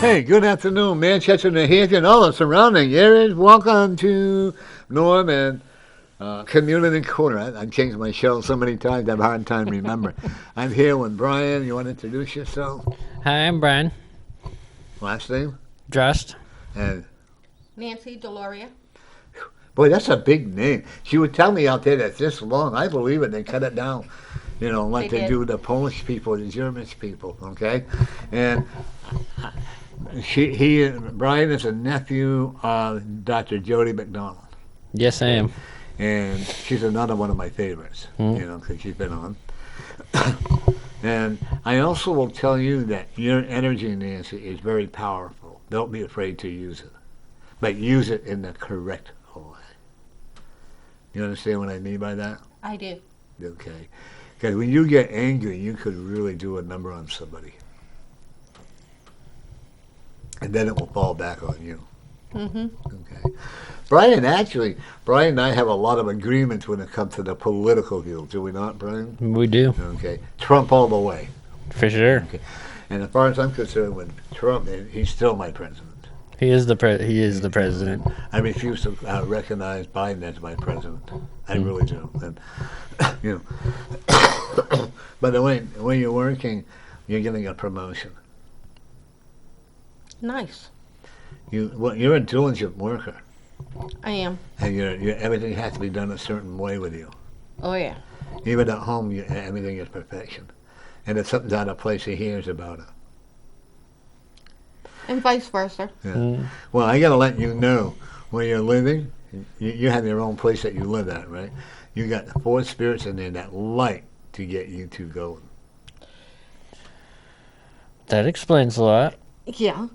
Hey, good afternoon, Manchester, New Hampshire, and all the surrounding areas. Welcome to Norm and Community Corner. I've changed my show so many times, I have a hard time remembering. I'm here with Brian. You want to introduce yourself? Hi, I'm Brian. Last name? Dressed. And Nancy Deloria. boy, that's a big name. She would tell me out there that's this long. I believe it. They cut it down, like They they did. do the Polish people, the German people. Okay, and Brian is a nephew of Dr. Jody McDonald. Yes, I am. And she's another one of my favorites, because she's been on. And I also will tell you that your energy, Nancy, is very powerful. Don't be afraid to use it, but use it in the correct way. You understand what I mean by that? I do. Okay. Because when you get angry, you could really do a number on somebody. And then it will fall back on you. Mm-hmm. Okay. Brian and I have a lot of agreements when it comes to the political view, do we not, Brian? We do, Okay. Trump all the way. for sure. Okay. And as far as I'm concerned, with Trump, he's still my president. He is the president. I refuse to recognize Biden as my president. I really do. And, by the way, when you're working, you're getting a promotion. Nice. You're a diligent worker, I am. and everything has to be done a certain way with you. Oh, yeah. Even at home, everything is perfection. And if something's out of place, he hears about it. And vice versa. Yeah. Well, I got to let you know, where you're living, you have your own place that you live at, right? You got 4 spirits in there that like to get you two going. That explains a lot. Yeah.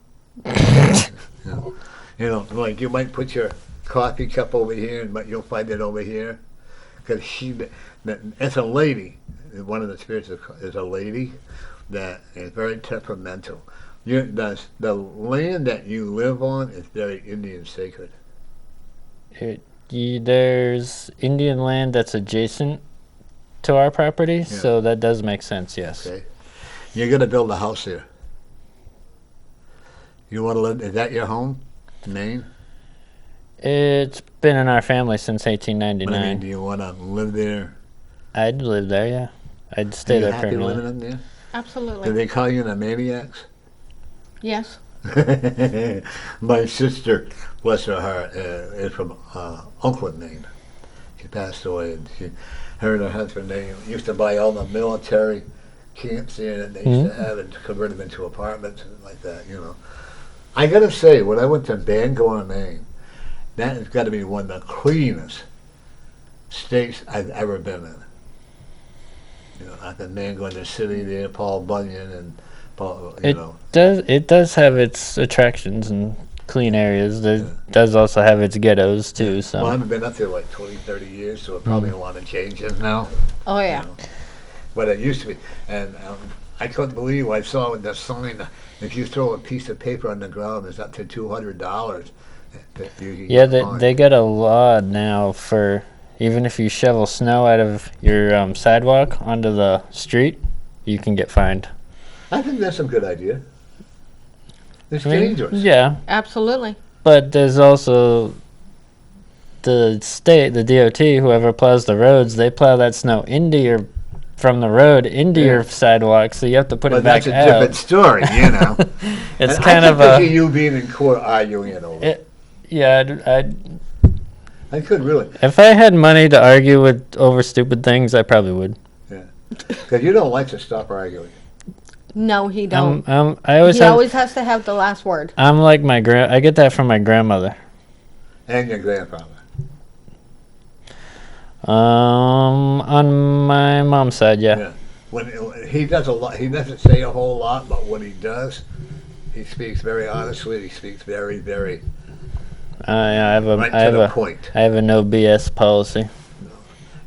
Like you might put your coffee cup over here, but you'll find it over here. Because it's a lady. One of the spirits is a lady that is very temperamental. The land that you live on is very Indian sacred. There's Indian land that's adjacent to our property, so that does make sense, yes. Okay. You're going to build a house here. You want to live? Is that your home, Maine? It's been in our family since But I 1899. mean, do you want to live there? I'd live there, yeah. I'd stay Are you there happy permanently. living in there? Do Absolutely. they call you the maniacs? Yes. My sister, bless her heart, is from Oakland, Maine. She passed away, and her and her husband, they used to buy all the military camps there that they used to have and convert them into apartments and like that, I got to say, when I went to Bangor, Maine, that has got to be one of the cleanest states I've ever been in. I've been Bangor, the city there, Paul Bunyan, and Paul, It does have its attractions and clean areas. There does also have its ghettos, too, so. Well, I haven't been up there like 20, 30 years, so it probably a lot of changes now. Oh, yeah. But it used to be. And I couldn't believe I saw the sign. If you throw a piece of paper on the ground, it's up to $200. That you can Yeah, get they got a law now for even if you shovel snow out of your sidewalk onto the street, you can get fined. I think that's a good idea. It's I mean, dangerous. Yeah, Absolutely. but there's also the state, the DOT, whoever plows the roads, they plow that snow from the road into your sidewalk, so you have to put But it back that's a out. different story, It's And kind I of can picture a you being in court arguing it over. yeah. I could really. If I had money to argue over stupid things, I probably would. Because you don't like to stop arguing. No, he don't. I always He have. always has to have the last word. I'm like my I get that from my grandmother. And your grandfather. On my mom's side, yeah. When he does a lot, he doesn't say a whole lot, but when he does, he speaks very honestly. He speaks very, very Yeah, I have a, right I to have the a, point. I have a no BS policy.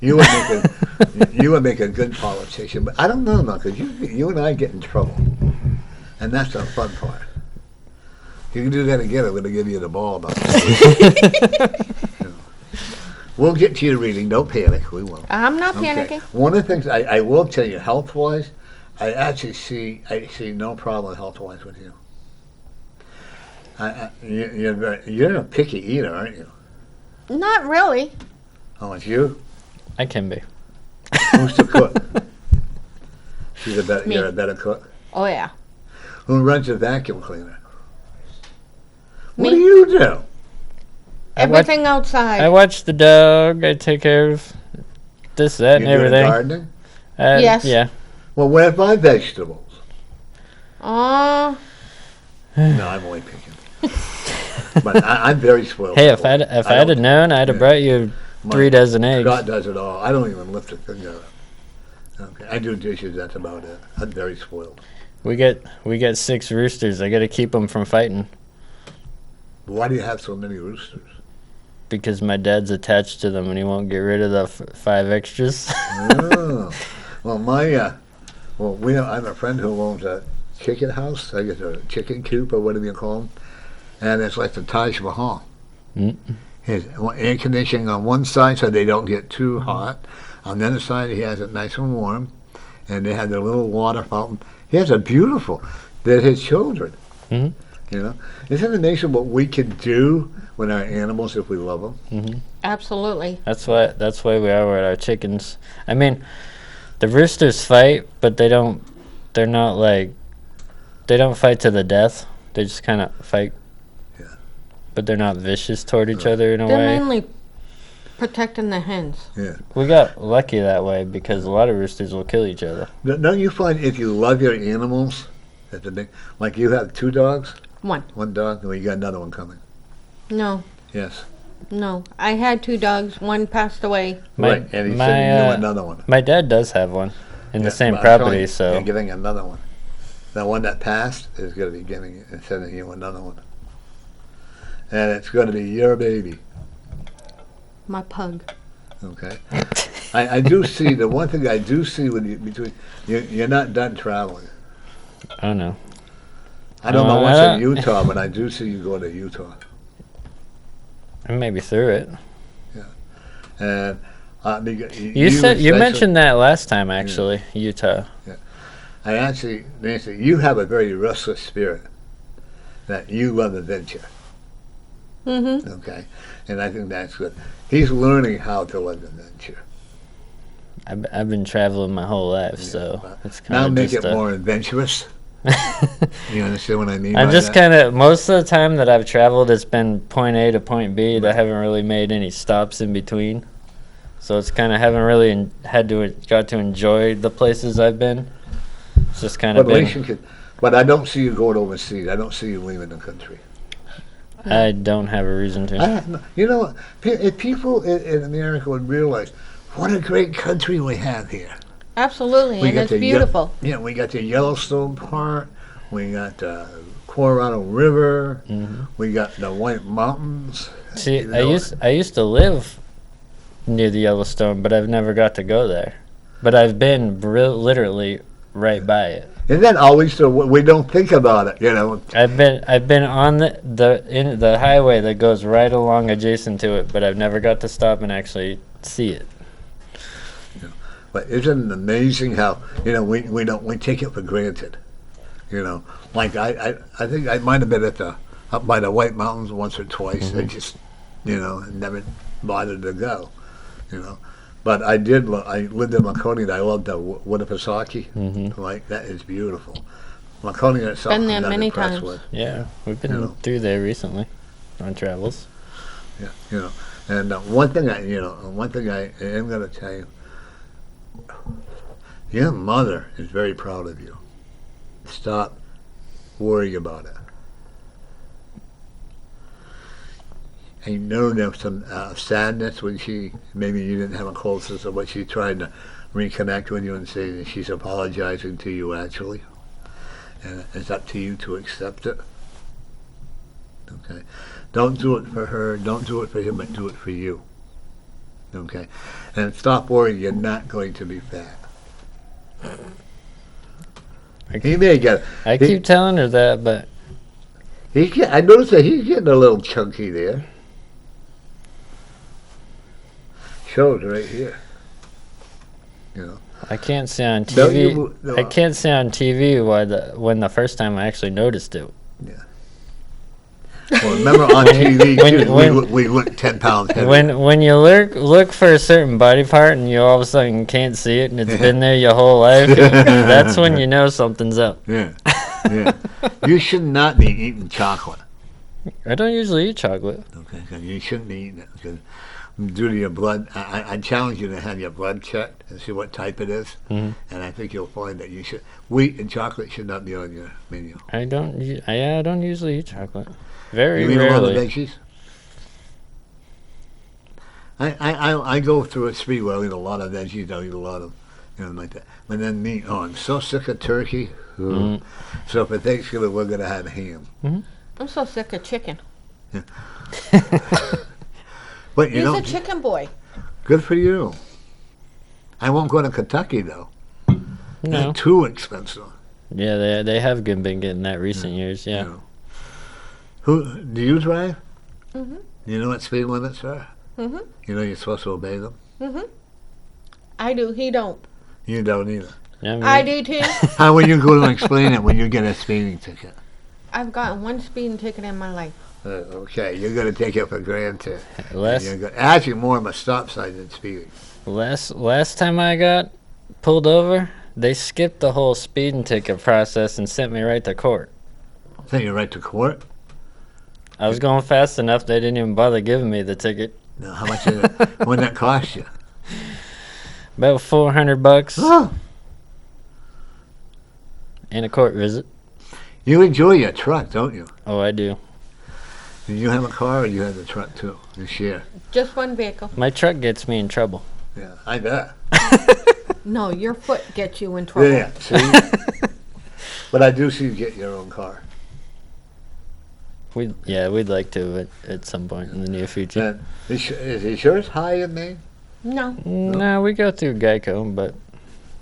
You would make a good politician, but I don't know now because you and I get in trouble, and that's the fun part. If you can do that again, I'm going to give you the ball. We'll get to your reading. Don't panic. We won't. I'm not Okay. panicking. One of the things I will tell you, health-wise, I see no problem health-wise with you. You're a picky eater, aren't you? Not really. Oh, it's you? I can be. Who's the cook? Me. You're a better cook? Oh yeah. Who runs the vacuum cleaner? What Me. do you do? I watch- Everything outside. I watch the dog. I take care of this, that, You and do the everything. gardening? Yes. Yeah. Well, where's my vegetables? Oh, No, I'm only picking. But I'm very spoiled. Hey, if I'd have known, I'd have yeah. brought you My 3 dozen eggs. Scott does it all. I don't even lift a finger up. Okay. I do dishes. That's about it. I'm very spoiled. We get 6 roosters. I got to keep them from fighting Why do you have so many roosters? because my dad's attached to them and he won't get rid of the 5 extras. Oh. Well, I have a friend who owns a chicken house. I guess a chicken coop or whatever you call them. And it's like the Taj Mahal. Mm. His air conditioning on one side so they don't get too hot. On the other side, he has it nice and warm. And they have their little water fountain. He has a beautiful. They're his children. Mhm. You know, isn't it amazing what we can do with our animals if we love them? absolutely. That's why we are with our chickens. I mean, the roosters fight, but they don't. They're not like. They don't fight to the death. They just kind of fight. Yeah. But they're not vicious toward each other in a They're way. mainly protecting the hens. Yeah. We got lucky that way because a lot of roosters will kill each other. Don't you find if you love your animals, that's a big. Like you have 2 dogs, One. 1 dog, well, you got another one coming. No, Yes. no. I had 2 dogs. One passed away. Right. And he's sending you another one. My dad does have one in the Yeah, same but I'm telling property, you, so you're getting another one. The one that passed is going to be giving and sending you another one. And it's going to be your baby. My pug. Okay. I do see the one thing I do see when you're not done traveling. I don't know. I don't know I what's don't- in Utah, but I do see you going to Utah. I may be through it. And You mentioned that last time, actually, Utah. I actually, Nancy, you have a very restless spirit. That you love adventure. Mm-hmm. Okay, and I think that's good. He's learning how to love adventure. I've been traveling my whole life, so well, it's Now kind of make just it more adventurous. You understand what I mean? I'm by just that? kind of most of the time that I've traveled, it's been point A to point B. That I haven't really made any stops in between, so it's kind of haven't really got to enjoy the places I've been. It's just kind of But at been. least you could. But I don't see you going overseas. I don't see you leaving the country. I don't have a reason I to. have no, you know what? If people in America would realize what a great country we have here. Absolutely, and it's beautiful. Yeah, we got the Yellowstone Park. We got the Colorado River. Mhm. We got the White Mountains. See, you know. I used to live near the Yellowstone, but I've never got to go there. But I've been literally right by it. And then always we don't think about it, you know. I've been on the highway that goes right along adjacent to it, but I've never got to stop and actually see it. But isn't it amazing how we take it for granted, you know? Like I think I might have been up by the White Mountains once or twice. I just never bothered to go, you know. But I did. I lived in Laconia. And I loved the Winnipesaukee. Mm-hmm. Like that is beautiful. Laconia itself. Been there I'm not many impressed times. with. Yeah, we've been You know. through there recently on travels. Yeah, you know. And one thing I am going to tell you. Your mother is very proud of you. Stop worrying about it. I know there was some sadness when maybe you didn't have a closeness, or what she tried to reconnect with you and say that she's apologizing to you actually. And it's up to you to accept it. Okay? Don't do it for her, don't do it for him, but do it for you. Okay? And stop worrying, you're not going to be fat. He may get. I keep telling her that, but I noticed that he's getting a little chunky there. Shows right here. You know. I can't see on Don't TV. you mo- I can't see on TV when the first time I actually noticed it. Well, remember on TV, too, we look 10 pounds heavier. When you look for a certain body part and you all of a sudden can't see it and it's been there your whole life, that's when you know something's up. Yeah, yeah. You should not be eating chocolate. I don't usually eat chocolate. Okay, 'cause you shouldn't be eating it. Because due to your blood, I challenge you to have your blood checked and see what type it is. Mhm. And I think you'll find that you should. Wheat and chocolate should not be on your menu. I don't usually eat chocolate. Very You eat a lot of rarely. veggies? I go through a spree where I eat a lot of veggies. I eat a lot of, like that. But then meat. Oh, I'm so sick of turkey. Ooh. Mhm. So for Thanksgiving, we're gonna have ham. I'm so sick of chicken. But you He's know, a chicken boy. good for you. I won't go to Kentucky though. No. They're too expensive. Yeah, they have been getting that recent years. Yeah. You know. Who do you drive? Mhm. You know what speed limits are? Mhm. You know you're supposed to obey them. Mhm. I do. He don't. You don't either. Yeah, I do too. How will you go to explain it when you get a speeding ticket? I've gotten one speeding ticket in my life. Okay, you're going to take it for granted. Last Actually, more of a stop sign than speeding. last time I got pulled over, they skipped the whole speeding ticket process and sent me right to court. Send you right to court. I was going fast enough they didn't even bother giving me the ticket. Now, how much did it? What did that cost you? About $400 Oh, and a court visit. you enjoy your truck, don't you? Oh, I do. Did you have a car or you had the truck too? You share. Just one vehicle. My truck gets me in trouble. Yeah, I bet. No, your foot gets you in trouble. Yeah, see? But I do see you get your own car. We'd like to at some point in the near future. And is insurance high in Maine? No. No, we go through Geico, but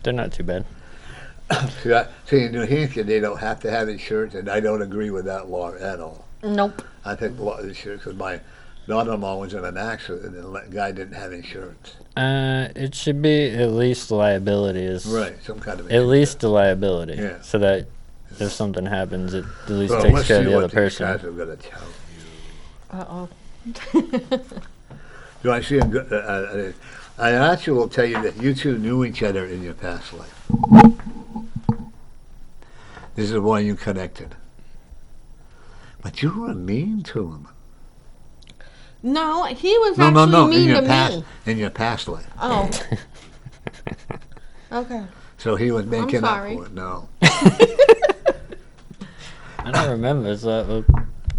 they're not too bad. See, in New Hampshire, they don't have to have insurance, and I don't agree with that law at all. Nope. I think a lot of insurance, because my daughter-in-law was in an accident, and the guy didn't have insurance. It should be at least liability is Right, some kind of at insurance. least the liability, Yeah. so that if something happens, it at least Well, takes let's care of see the other what these person. guys are going to tell you. Uh-oh. Do I see a good? I actually will tell you that you two knew each other in your past life. This is why you connected. But you were mean to him. No, he was No, actually no, in mean your to past, me. in your past life. Oh. Okay. So he was making up sorry. for it. No, I don't remember, so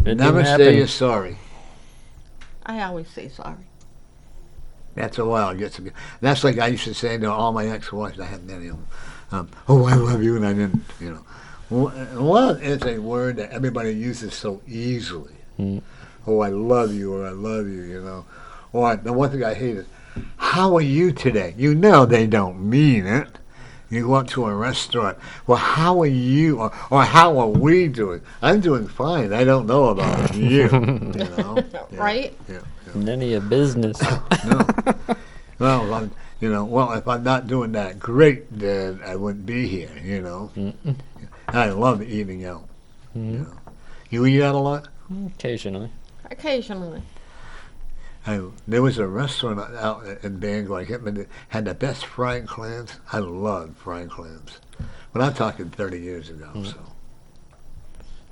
it never didn't say happen. you're sorry. I always say sorry. That's a while. That's like I used to say to all my ex-wives. I had many of them. Oh, I love you, and I didn't. Love is a word that everybody uses so easily. Mm. Oh, I love you, or I love you. Or the one thing I hate is, how are you today? You know they don't mean it. You go up to a restaurant. Well, how are you? Or how are we doing? I'm doing fine. I don't know about you. Yeah, Right? Yeah. None of your business. No. Well, if I'm not doing that great, then I wouldn't be here. Mm-mm. I love eating out. Mhm. You eat out a lot? Occasionally. Occasionally. There was a restaurant out in Bangor. I can't remember. Had the best frying clams. I love frying clams. But I'm talking 30 years ago. Mm. So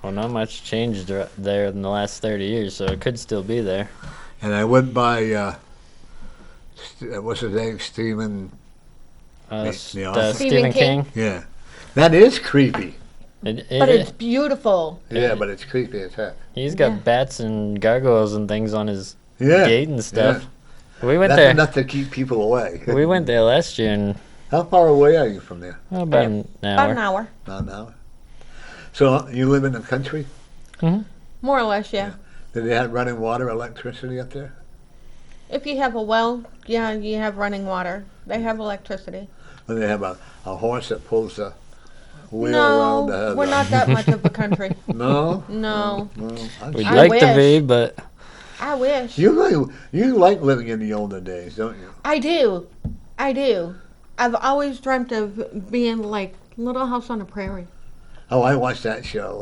Well, not much changed there in the last 30 years, so it could still be there. and I went by what's his name? Stephen. The Stephen author. Stephen King. King? Yeah, that is creepy. But it's beautiful. Yeah, but it's creepy as heck. He's got Yeah. bats and gargoyles and things on his Yeah. gate and stuff. We went That's there. enough to keep people away. We went there last year, and How far away are you from there? about an About an hour. hour. About an hour. So you live in the country? More or less, yeah. Do they have running water, electricity up there? If you have a well, yeah, you have running water. They have electricity. Or they have a horse that pulls the wheel around No, the we're not that much of a country. No? No. No. We'd I like to wish. be, but I wish. You like living in the older days, don't you? I do. I do. I've always dreamt of being like Little House on the Prairie. Oh, I watched that show.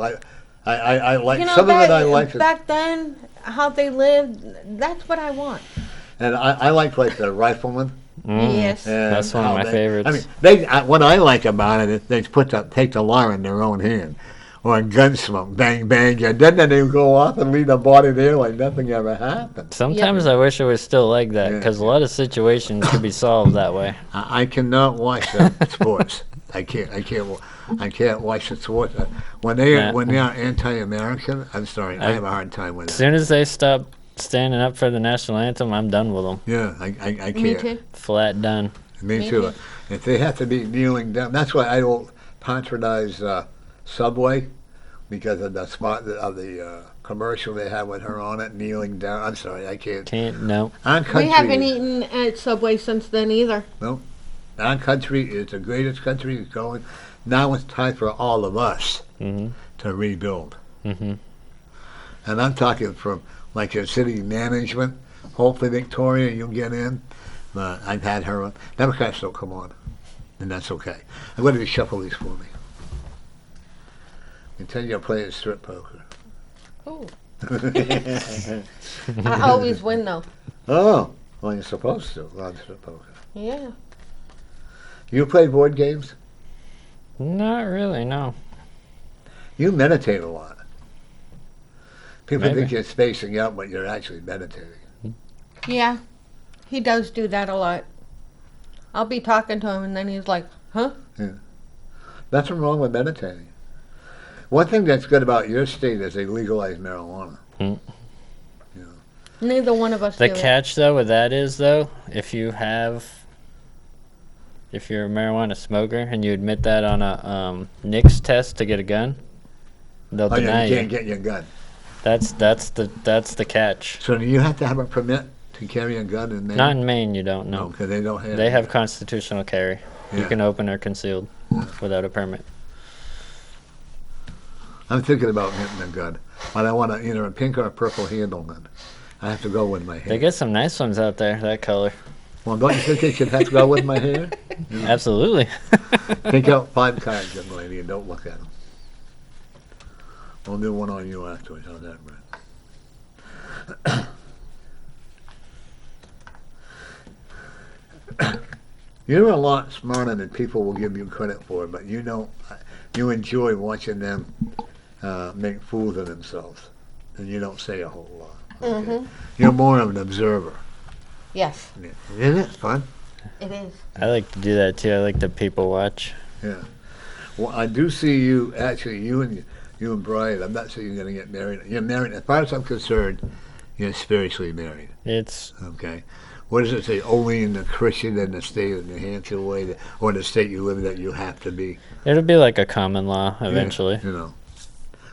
I like You know, some of it. that, I like it, back then, how they lived, that's what I want. and I like the rifleman. Yes. And That's one of how my they- favorites. I mean, what I like about it is they take the law in their own hand, or a Gunsmoke, bang bang, and then they go off and leave the body there like nothing ever happened. Sometimes I wish it was still like that Yeah. because a lot of situations could be solved that way. I cannot watch sports. I can't watch the sports when they Yeah. when they are anti-American. I'm sorry, I have a hard time with As it. soon as they stop standing up for the national anthem, I'm done with them. Yeah, I can't. Me too. Flat done. Me Me too. too. If they have to be kneeling down, that's why I don't patronize Subway, because of the spot of the commercial they have with her on it kneeling down. I'm sorry, I can't. Can't, no. On country, We haven't eaten at Subway since then either. on country is the greatest country is going. Now it's time for all of us Hmm. to rebuild. Hmm. And I'm talking from like your city management. Hopefully, Victoria, you'll get in. I've had her on. Democrats don't come on, and that's okay. I'm going to shuffle these for me. Until you're playing strip poker. Ooh. I always win though. Oh, well, you're supposed to on strip poker. Yeah. You play board games? Not really, no. You meditate a lot. People Maybe. think you're spacing out, but you're actually meditating. Yeah. He does do that a lot. I'll be talking to him and then he's like, huh? Nothing wrong with meditating. One thing that's good about your state is they legalize marijuana. Neither one of us The do it. catch, though, with that is, though, if you're a marijuana smoker and you admit that on a NICS test to get a gun, they'll Oh, yeah, deny you can't you. get your gun. That's the catch. So do you have to have a permit to carry a gun in Maine? Not in Maine, you don't know. No, because they don't have. They have constitutional carry. You Yeah. can open or concealed without a permit. I'm thinking about getting a gun, but I want either a pink or a purple handle gun. I have to go with my hair. They get some nice ones out there, that color. Well, don't you think they should have to go with my hair? Absolutely. Take out 5 cards, young lady, and don't look at them. I'll do one on you afterwards. How's that, Brett? You're a lot smarter than people will give you credit for, but you know, you enjoy watching them make fools of themselves, and you don't say a whole lot. Okay? Mhm. You're more of an observer. Yes, Isn't it fun? it is. I like to do that too. I like to people watch. Well, I do see you, actually, you and Brian, I'm not saying you're going to get married. You're married, as far as I'm concerned, you're spiritually married, It's okay? What does it say? Only in the Christian and the state of New Hampshire way, or the state you live in, that you have to be. it'll be like a common law eventually. You know.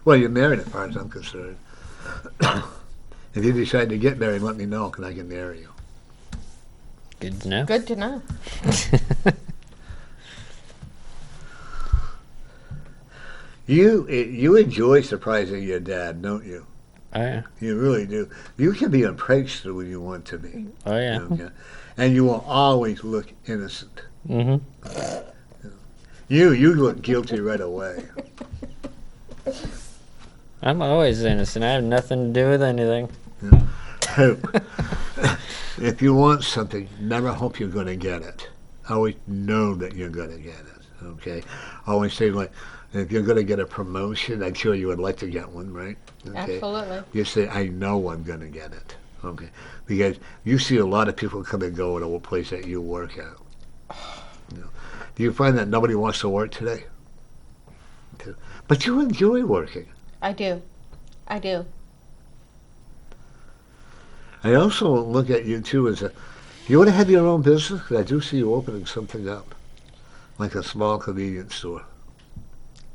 Well, you're married as far as I'm concerned. If you decide to get married, let me know, because I can marry you. Good to know. Good to know. You enjoy surprising your dad, don't you? Oh yeah. You really do. You can be a prankster when you want to be. Oh yeah. Okay? And you will always look innocent. Mhm. You look guilty right away. I'm always innocent. I have nothing to do with anything. If you want something, never hope you're going to get it. Always know that you're going to get it. Okay. Always say, like, if you're going to get a promotion, I'm sure you would like to get one, right? Okay. Absolutely. You say, I know I'm going to get it. Okay. Because you see a lot of people come and go at a place that you work at. You know. Do you find that nobody wants to work today? Okay. But you enjoy working. I do. I do. I also look at you, too, as you want to have your own business? 'Cause I do see you opening something up, like a small convenience store.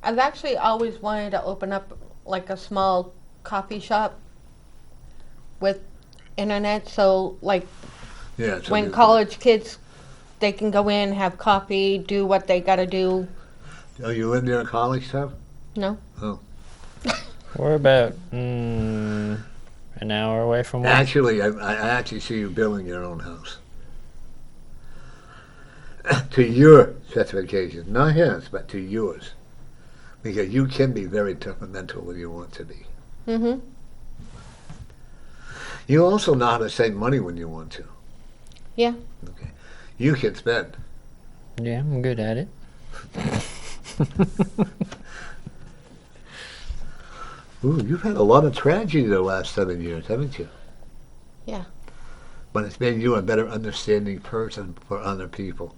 I've actually always wanted to open up like a small coffee shop with internet, so like Yeah. so when you- college kids, they can go in, have coffee, do what they gotta do. Are you in there at college time? No. We're about an hour away from one. Actually, I actually see you building your own house. To your specifications. Not his, but to yours. because you can be very temperamental when you want to be. Mm-hmm. You also know how to save money when you want to. Yeah. Okay. You can spend. Yeah, I'm good at it. Ooh, you've had a lot of tragedy the last 7 years, haven't you? Yeah. But it's made you a better understanding person for other people.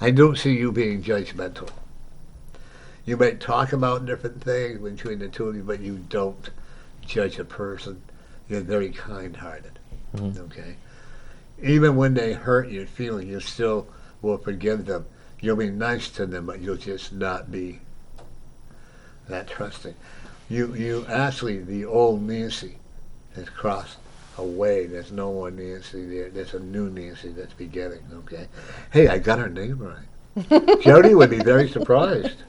I don't see you being judgmental. You might talk about different things between the two of you, but you don't judge a person. You're very kind-hearted. Mhm. Okay? Even when they hurt your feeling, you still will forgive them. You'll be nice to them, but you'll just not be that trusting. You actually, the old Nancy has crossed away. There's no more Nancy there. There's a new Nancy that's beginning, okay? Hey, I got her name right. Jody would be very surprised.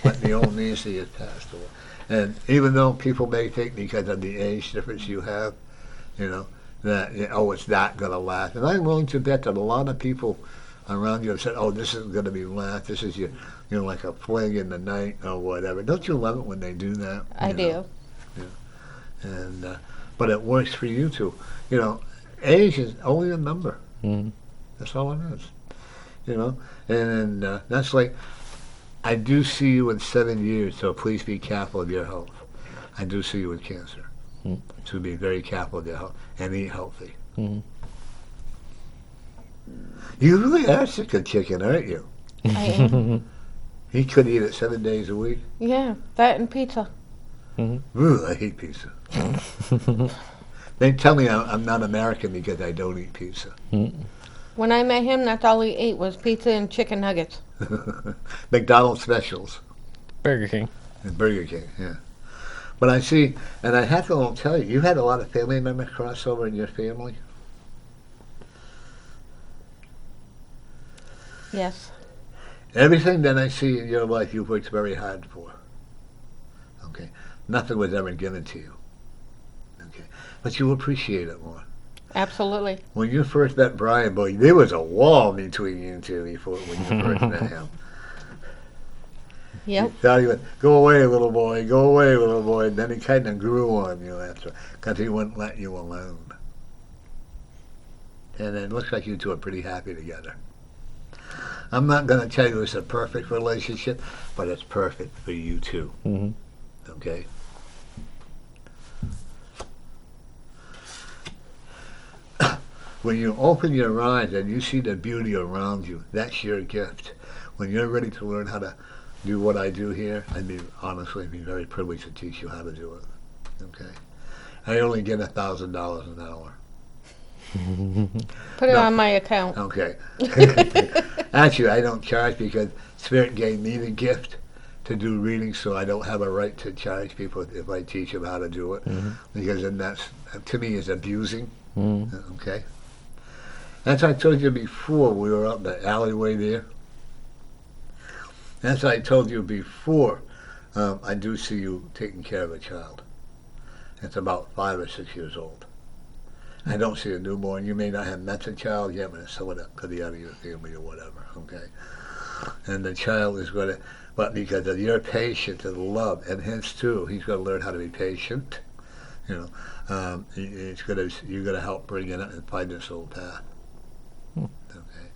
But the old Nancy has passed away. And even though people may think because of the age difference you have, that, it's not going to last. And I'm willing to bet that a lot of people around you have said, this isn't going to be last. This is like a fling in the night or whatever. Don't you love it when they do that? I do. And but it works for you too. Age is only a number. Mm-hmm. That's all it is. And that's like, I do see you in 7 years, so please be careful of your health. I do see you with cancer. Mm. So be very careful of your health and eat healthy. Mm-hmm. You really are sick of chicken, aren't you? I am. He could eat it 7 days a week. Yeah, that and pizza. Ooh, I hate pizza. They tell me I'm not American because I don't eat pizza. When I met him, that's all he ate was pizza and chicken nuggets. McDonald's specials Burger King. and Burger King, yeah. But I see, and I have to tell you, you had a lot of family members crossover in your family. Yes. Everything that I see in your life, you've worked very hard for. Okay, nothing was ever given to you. Okay, but you appreciate it more. Absolutely. When you first met Brian, boy, there was a wall between you two before when you first met him. Yep. You thought he would go away, little boy, go away, little boy. And then he kind of grew on you after, because he wouldn't let you alone. And it looks like you two are pretty happy together. I'm not going to tell you it's a perfect relationship, but it's perfect for you two. Mm-hmm. Okay? When you open your eyes and you see the beauty around you, that's your gift. When you're ready to learn how to do what I do here, I'd be very privileged to teach you how to do it. Okay? I only get $1,000 an hour. Put it No. on my account. Okay. Actually, I don't charge because Spirit gave me the gift to do readings, so I don't have a right to charge people if I teach them how to do it, because then that's, to me, is abusing. Mm-hmm. Okay? As I told you before, we were up the alleyway there. As I told you before, I do see you taking care of a child. It's about 5 or 6 years old. I don't see a newborn. You may not have met the child yet, but it's someone that could be out of your family or whatever, okay? And the child is going to, but because of your patience and love, and his too, he's going to learn how to be patient. You're going to help bring it up and find this old path. Okay.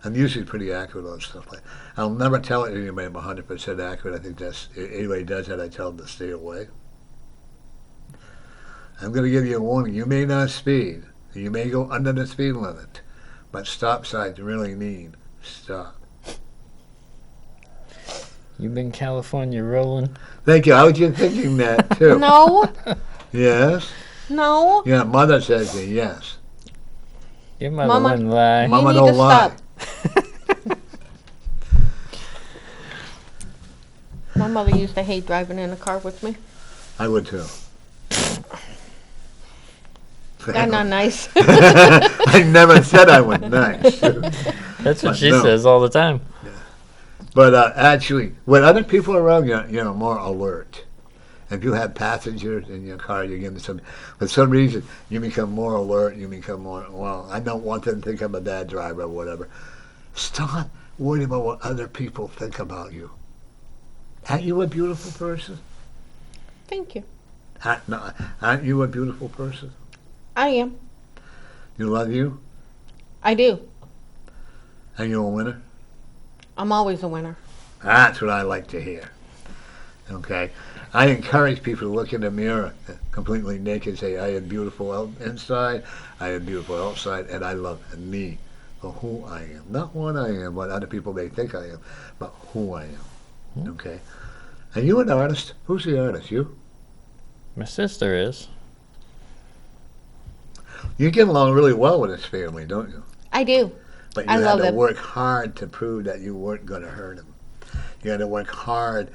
I'm usually pretty accurate on stuff like that. I'll never tell anybody I'm 100% accurate. I think that's, if anybody does that, I tell them to stay away. I'm going to give you a warning. You may not speed. You may go under the speed limit. But stop signs really mean stop. You've been California rolling. Thank you. I was just thinking that, too. No, Yes? no. Yeah, Mother says yes. Your mother Mama- wouldn't lie. You Mama need don't to lie. stop. My mother used to hate driving in a car with me. I would, too. That's not nice. I never said I was nice. That's what But she no. says all the time. But actually, when other people are around, you're more alert. If you have passengers in your car, you're getting some. For some reason, you become more alert. You become more. Well, I don't want them to think I'm a bad driver or whatever. Stop worrying about what other people think about you. Aren't you a beautiful person? Thank you. No, aren't you a beautiful person? I am. You love you? I do. Are you a winner? I'm always a winner. That's what I like to hear. Okay? I encourage people to look in the mirror completely naked and say, I am beautiful inside, I am beautiful outside, and I love me for who I am. Not what I am, what other people may think I am, but who I am. Okay? Are you an artist? Who's the artist? You? My sister is. You get along really well with this family, don't you? I do. But you I had love to him. work hard to prove that you weren't going to hurt him. You had to work hard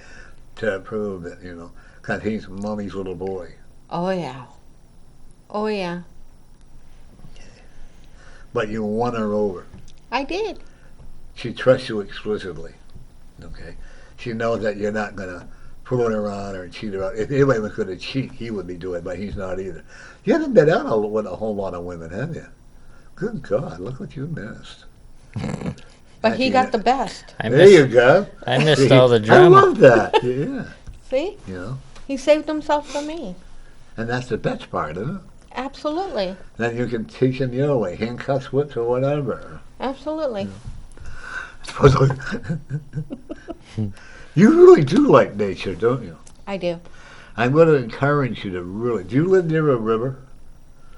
to prove that, because he's mommy's little boy. Oh, yeah. Oh, yeah. But you won her over. I did. She trusts you exclusively. Okay? She knows that you're not going to pull her on or cheat her out. If anybody was going to cheat, he would be doing it, but he's not either. You haven't been out with a whole lot of women, have you? Good God, look what you missed. But he got the best. There you go. I missed all the I drama. love that. Yeah. See? You know, He saved himself for me. and that's the best part, isn't it? Absolutely. Then you can teach him your way, handcuffs, whips, or whatever. Absolutely. You really do like nature, don't you? I do. I'm going to encourage you to really. Do you live near a river?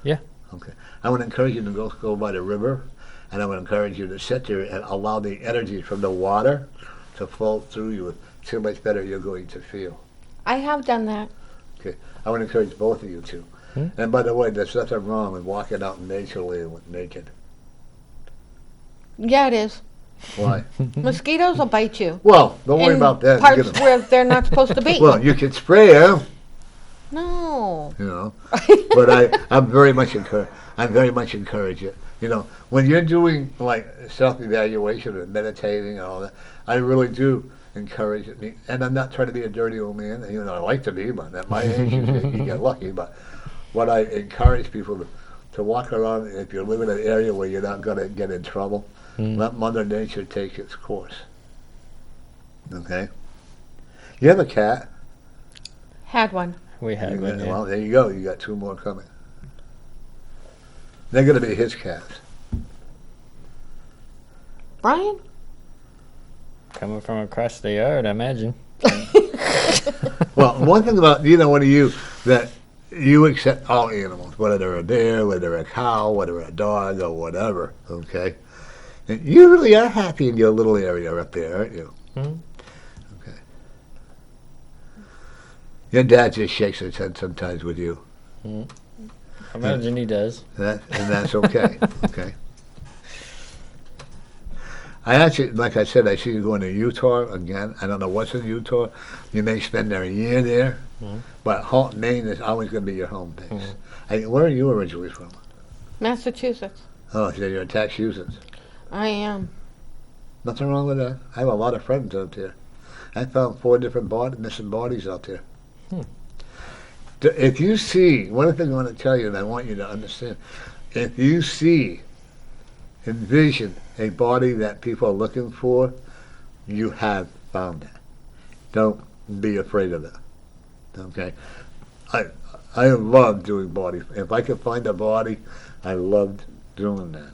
Yeah. Okay. I would encourage you to go by the river, and I would encourage you to sit there and allow the energy from the water to flow through you. See how much better you're going to feel. I have done that. Okay. I would encourage both of you to. And by the way, there's nothing wrong with walking out naturally naked. Yeah, it is. Why? Mosquitoes will bite you. Well, don't worry in about that. parts You're gonna- where they're not supposed to be. well, you can spray them, No. but I'm very much encourage you. When you're doing like self-evaluation and meditating and all that, I really do encourage it. And I'm not trying to be a dirty old man. I like to be, but at my age, you get lucky. But what I encourage people to walk around, if you live in an area where you're not going to get in trouble, let Mother Nature take its course. Okay? You have a cat? Had one. We had one. Yeah. Well, there you go. You got two more coming. They're going to be his cats. Brian? Coming from across the yard, I imagine. Well, one thing about one of you that you accept all animals, whether they're a bear, whether they're a cow, whether they're a dog, or whatever. Okay, and you really are happy in your little area up there, aren't you? Mhm. Okay. Your dad just shakes his head sometimes with you. I imagine he does. And that's okay. Okay. I actually, like I said, I see you going to Utah again. I don't know what's in Utah. You may spend a year there, but Maine is always going to be your home base. Where are you originally from? Massachusetts. Oh, so you're in Massachusetts. I am. Nothing wrong with that. I have a lot of friends out there. I found 4 different missing bodies out there. If you see, one thing I want to tell you, and I want you to understand, if you envision a body that people are looking for, you have found it. Don't be afraid of it. Okay? I love doing bodies. If I could find a body, I loved doing that.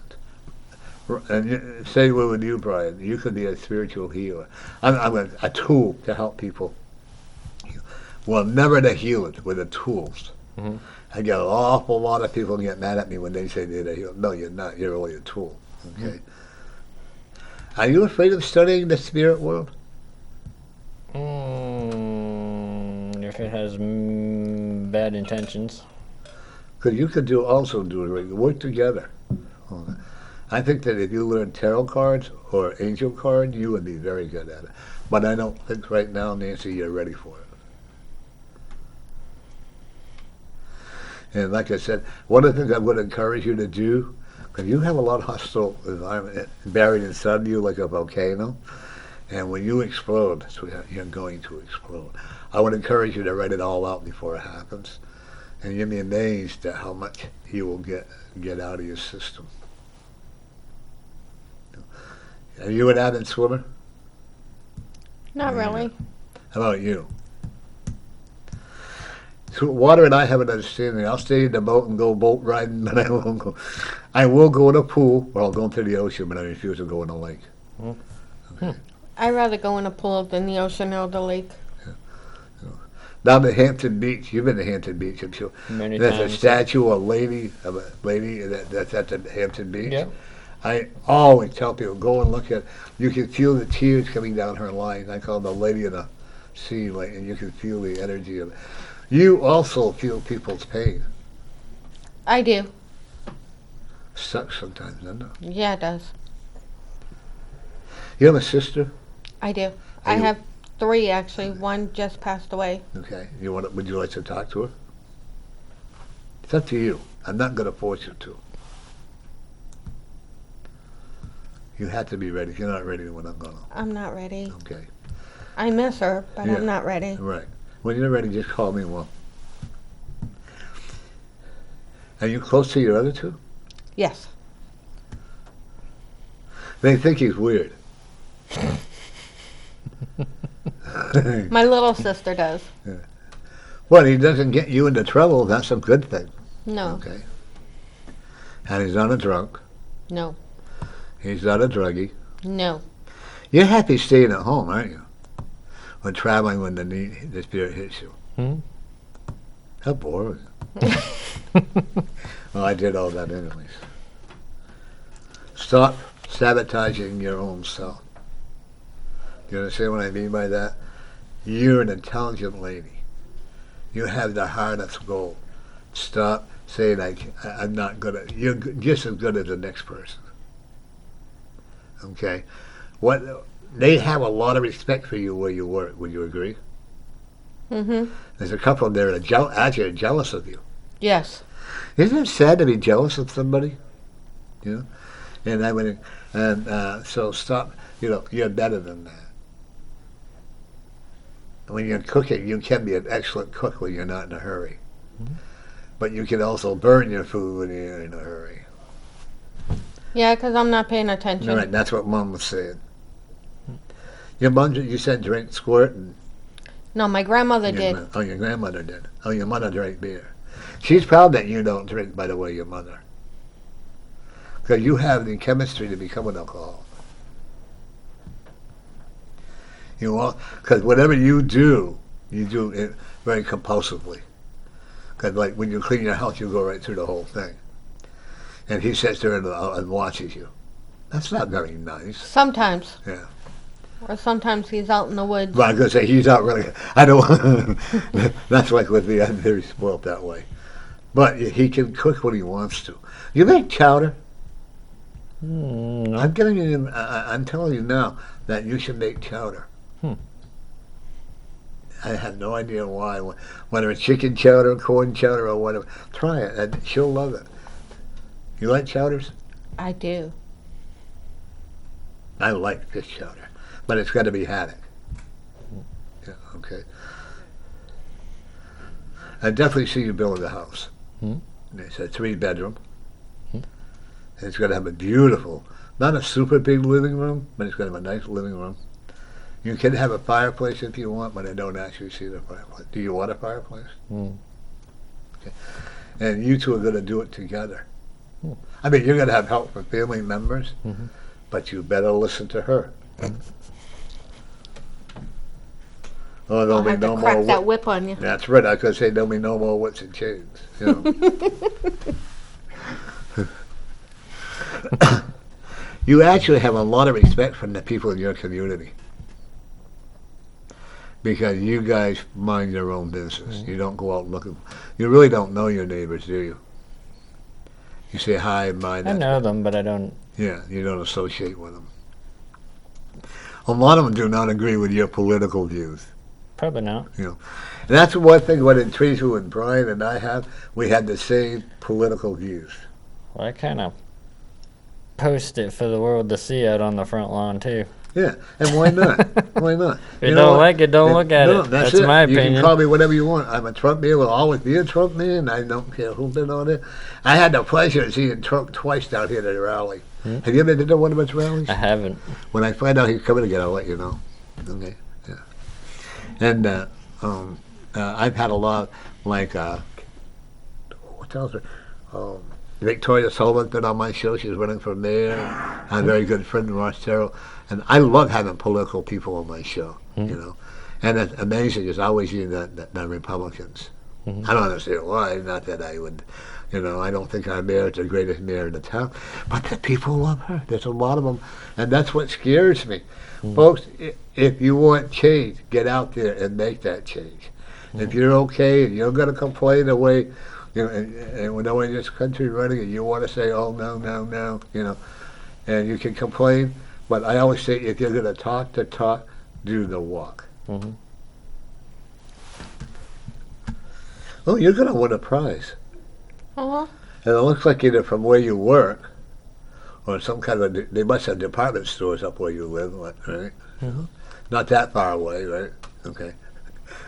And say with you, Brian, you could be a spiritual healer. I'm a tool to help people. Well, never the healers, with the tools. I get an awful lot of people get mad at me when they say they're the healer. No, you're not. You're only a tool. Okay. Are you afraid of studying the spirit world? If it has bad intentions. Because you could also do it. Work together. Okay. I think that if you learn tarot cards or angel cards, you would be very good at it. But I don't think right now, Nancy, you're ready for it. And like I said, one of the things I would encourage you to do, because you have a lot of hostile environment buried inside of you like a volcano, and when you explode, sweetheart, you're going to explode. I would encourage you to write it all out before it happens, and you'll be amazed at how much you will get out of your system. Are you an avid swimmer? Not really. How about you? So water and I have an understanding. I'll stay in the boat and go boat riding, but I won't go. I will go in a pool, or I'll go into the ocean, but I refuse to go in the lake. Okay. I'd rather go in a pool than the ocean or the lake. Down at Hampton Beach, you've been to Hampton Beach, I'm sure. Many There's times. a statue of a lady that's at the Hampton Beach. Yep. I always tell people, go and look at. You can feel the tears coming down her line. I call them the lady of the sea, and you can feel the energy of it. You also feel people's pain. I do. Sucks sometimes, doesn't it? Yeah, it does. You have a sister? I do. Are I you- have 3 actually. One just passed away. Okay. Would you like to talk to her? It's up to you. I'm not going to force you to. You have to be ready. If you're not ready, we're not going to. I'm not ready. Okay. I miss her, but Yeah. I'm not ready. Right. When you're ready, just call me. Well, are you close to your other two? Yes. They think he's weird. My little sister does. Well, he doesn't get you into trouble. That's a good thing. No. Okay. And he's not a drunk. No. He's not a druggie. No. You're happy staying at home, aren't you? Or traveling when the spirit hits you. Hmm? How boring. Well, I did all that anyways. Stop sabotaging your own self. Do you understand what I mean by that? You're an intelligent lady. You have the heart of gold. Stop saying I'm not good at. You're just as good as the next person. Okay, they have a lot of respect for you where you work. Would you agree? Mhm. There's a couple there that actually are jealous of you. Yes. Isn't it sad to be jealous of somebody? You know, and I went and so stop. You know, you're better than that. When you're cooking, you can be an excellent cook when you're not in a hurry. Mhm. But you can also burn your food when you're in a hurry. Yeah, because I'm not paying attention. All right, that's what Mom was saying. Your mom, you said drink squirt, and No, my grandmother your did. your grandmother did. Oh, your mother drank beer. She's proud that you don't drink, by the way, your mother. Because you have the chemistry to become an alcoholic. You want, because whatever you do it very compulsively. Because like when you clean your house, you go right through the whole thing. And he sits there and watches you. That's not very nice. Sometimes. Yeah. Or sometimes he's out in the woods. Well, I was going to say, he's not really, I don't, that's like with me, I'm very spoiled that way. But he can cook what he wants to. You make chowder? No. I'm giving you, I'm telling you now that you should make chowder. Hmm. I have no idea why, whether it's chicken chowder, corn chowder, or whatever. Try it, and she'll love it. You like chowders? I do. I like fish chowder, but it's got to be haddock. Yeah, okay. I definitely see you building a house. Hmm. It's a 3-bedroom. And it's going to have a beautiful, not a super big living room, but it's going to have a nice living room. You can have a fireplace if you want, but I don't actually see the fireplace. Do you want a fireplace? Mm. Okay. And you two are going to do it together. Hmm. I mean, you're going to have help from family members, Mhm. but you better listen to her. Oh, I'll there'll be have no to more. crack that whip on you. That's right. I was going to say there'll be no more whips and chains. You know. You actually have a lot of respect from the people in your community because you guys mind your own business. You don't go out looking. You really don't know your neighbors, do you? You say hi and bye. I that's know it. them, but I don't. Yeah, you don't associate with them. A lot of them do not agree with your political views. Probably not. And that's one thing what intrigues you and Brian and I have. We had the same political views. Well, I kind of post it for the world to see out on the front lawn too. Yeah, and why not? Why not? If you don't like it, don't look at it. That's That's my You opinion. can call me whatever you want. I'm a Trump man. Will always be a Trump man. I don't care who's been on it. I had the pleasure of seeing Trump twice down here at a rally. Hmm? Have you ever been to one of his rallies? I haven't. When I find out he's coming again, I'll let you know. Okay. Yeah. And I've had a lot, like, what else? Victoria Sullivan's been on my show. She's running for mayor. I'm a very good friend of Ross Terrell. And I love having political people on my show, you know. And it's amazing is always the Republicans. I don't understand why. Not that I would, you know, I don't think our mayor is the greatest mayor in the town. But the people love her. There's a lot of them. And that's what scares me. Folks, if you want change, get out there and make that change. If you're okay and you're going to complain the way, you know, and when no one in this country running it, you want to say, oh, no, no, no, you know, and you can complain. But I always say, if you're going to talk the talk, do the walk. Oh, you're going to win a prize. Uh-huh. And it looks like either from where you work or some kind of, they must have department stores up where you live, right? Not that far away, right? Okay.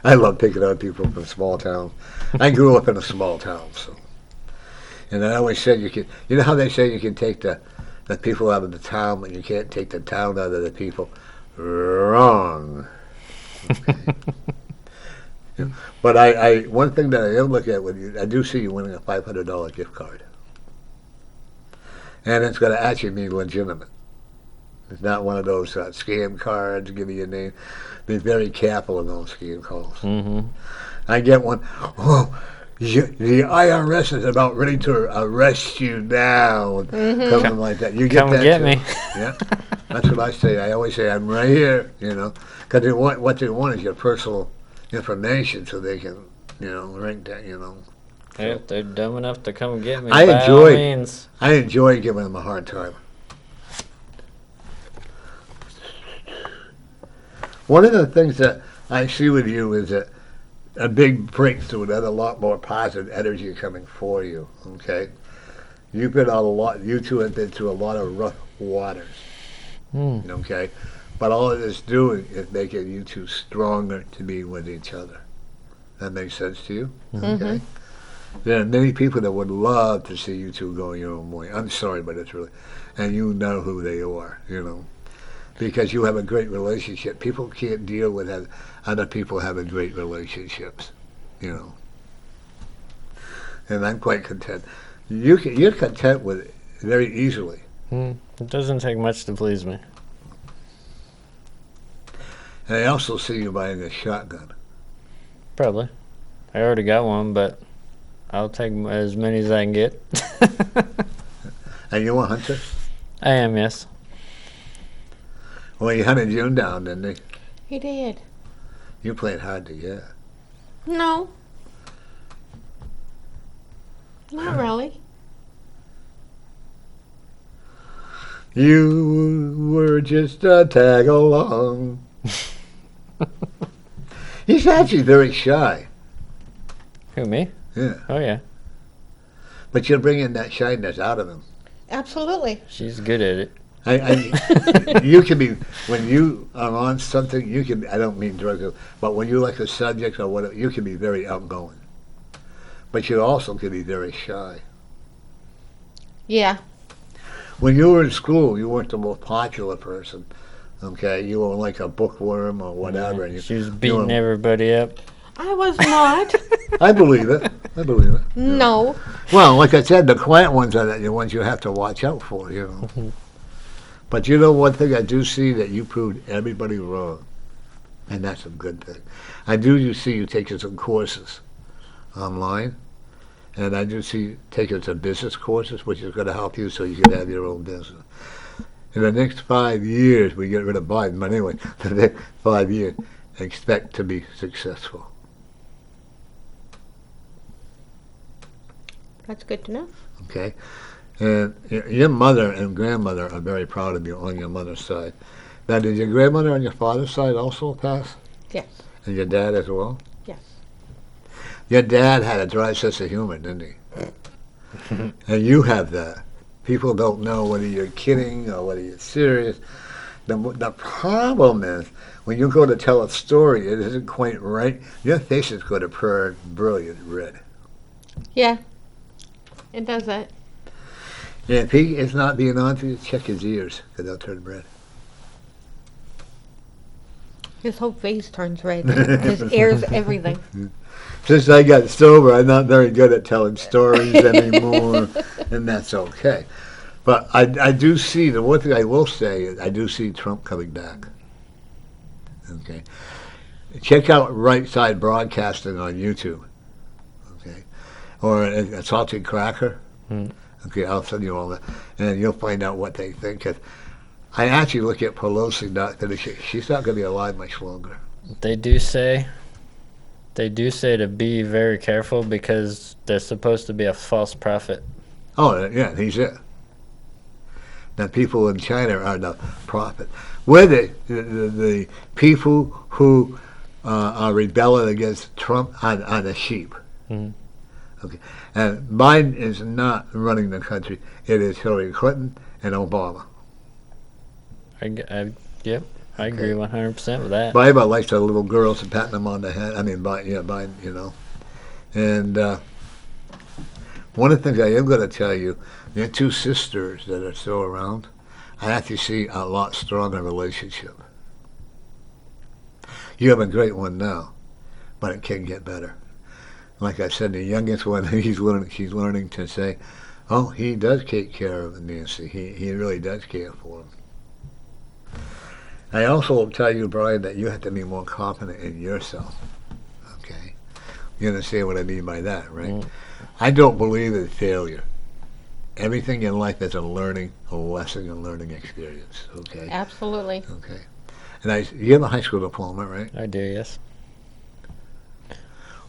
I love picking on people from small towns. I grew up in a small town, so. And I always said you can, you know how they say you can take the people out of the town, but you can't take the town out of the people? Wrong. Okay. Yeah. But I one thing that I am looking at with you, I do see you winning a $500 gift card. And it's going to actually be legitimate. It's not one of those scam cards, give me your name. Be very careful in those scam calls. I get one, oh, the IRS is about ready to arrest you now. Something like that. You get Come that get too? me. Yeah, that's what I say. I always say, I'm right here, you know. Because what they want is your personal information so they can, you know, rank that, you know. If they're dumb enough to come get me, I by all enjoy- means. I enjoy giving them a hard time. One of the things that I see with you is a big breakthrough and a lot more positive energy coming for you, okay? You've been on a lot, you two have been through a lot of rough waters, okay? But all it is doing is making you two stronger to be with each other. That makes sense to you? Okay. There are many people that would love to see you two go your own way. I'm sorry, but it's really, and you know who they are, you know, because you have a great relationship. People can't deal with other people having great relationships, you know. And I'm quite content. You're content with it very easily. It doesn't take much to please me. And I also see you buying a shotgun. Probably. I already got one, but I'll take as many as I can get. And you a hunter? I am, yes. Well, you hunted June down, didn't you? He did. You played hard to get. No. Not really. You were just a tag along. He's actually very shy. Who, me? Yeah. Oh, yeah. But you're bringing that shyness out of him. Absolutely. She's good at it. You can be, when you are on something, you can, I don't mean drugs, but when you like a subject or whatever, you can be very outgoing. But you also can be very shy. Yeah. When you were in school, you weren't the most popular person. Okay, you were like a bookworm or whatever. And She was you beating were- everybody up. I was not. I believe it. I believe it. No. Well, like I said, the quiet ones are the ones you have to watch out for, you know. But you know one thing I do see that you proved everybody wrong, and that's a good thing. I do see you taking some courses online, and I do see you taking some business courses, which is going to help you so you can have your own business. In the next 5 years, we get rid of Biden, but anyway, the next 5 years, expect to be successful. That's good to know. Okay? And your mother and grandmother are very proud of you on your mother's side. Now, did your grandmother on your father's side also pass? Yes. And your dad as well? Yes. Your dad had a dry sense of humor, didn't he? And you have that. People don't know whether you're kidding or whether you're serious. The problem is, when you go to tell a story, it isn't quite right. Your face is going to turn brilliant red. Yeah. It does that. If he is not being honest with you, check his ears, because they'll turn red. His whole face turns red. His ears, everything. Since I got sober, I'm not very good at telling stories anymore, and that's okay. But I do see, the one thing I will say is I do see Trump coming back. Okay. Check out Right Side Broadcasting on YouTube. Okay. Or Salted Cracker. Okay, I'll send you all that. And you'll find out what they think. 'Cause I actually look at Pelosi, she's not going to be alive much longer. They do say to be very careful because there's supposed to be a false prophet. Oh, yeah, he's it. The people in China are the prophet. We're the people who are rebelling against Trump are the sheep. Okay, and Biden is not running the country. It is Hillary Clinton and Obama. Yep, I agree 100% with that. Biden likes the little girls and patting them on the head. I mean, Biden, you know. And one of the things I am going to tell you, your two sisters that are still around, I actually see a lot stronger relationship. You have a great one now, but it can get better. Like I said, the youngest one, she's learning to say, oh, he does take care of Nancy. He really does care for him. I also will tell you, Brian, that you have to be more confident in yourself. Okay? You understand what I mean by that, right? I don't believe in failure. Everything in life is a lesson and learning experience. Okay? Absolutely. Okay. And you have a high school diploma, right? I do, yes.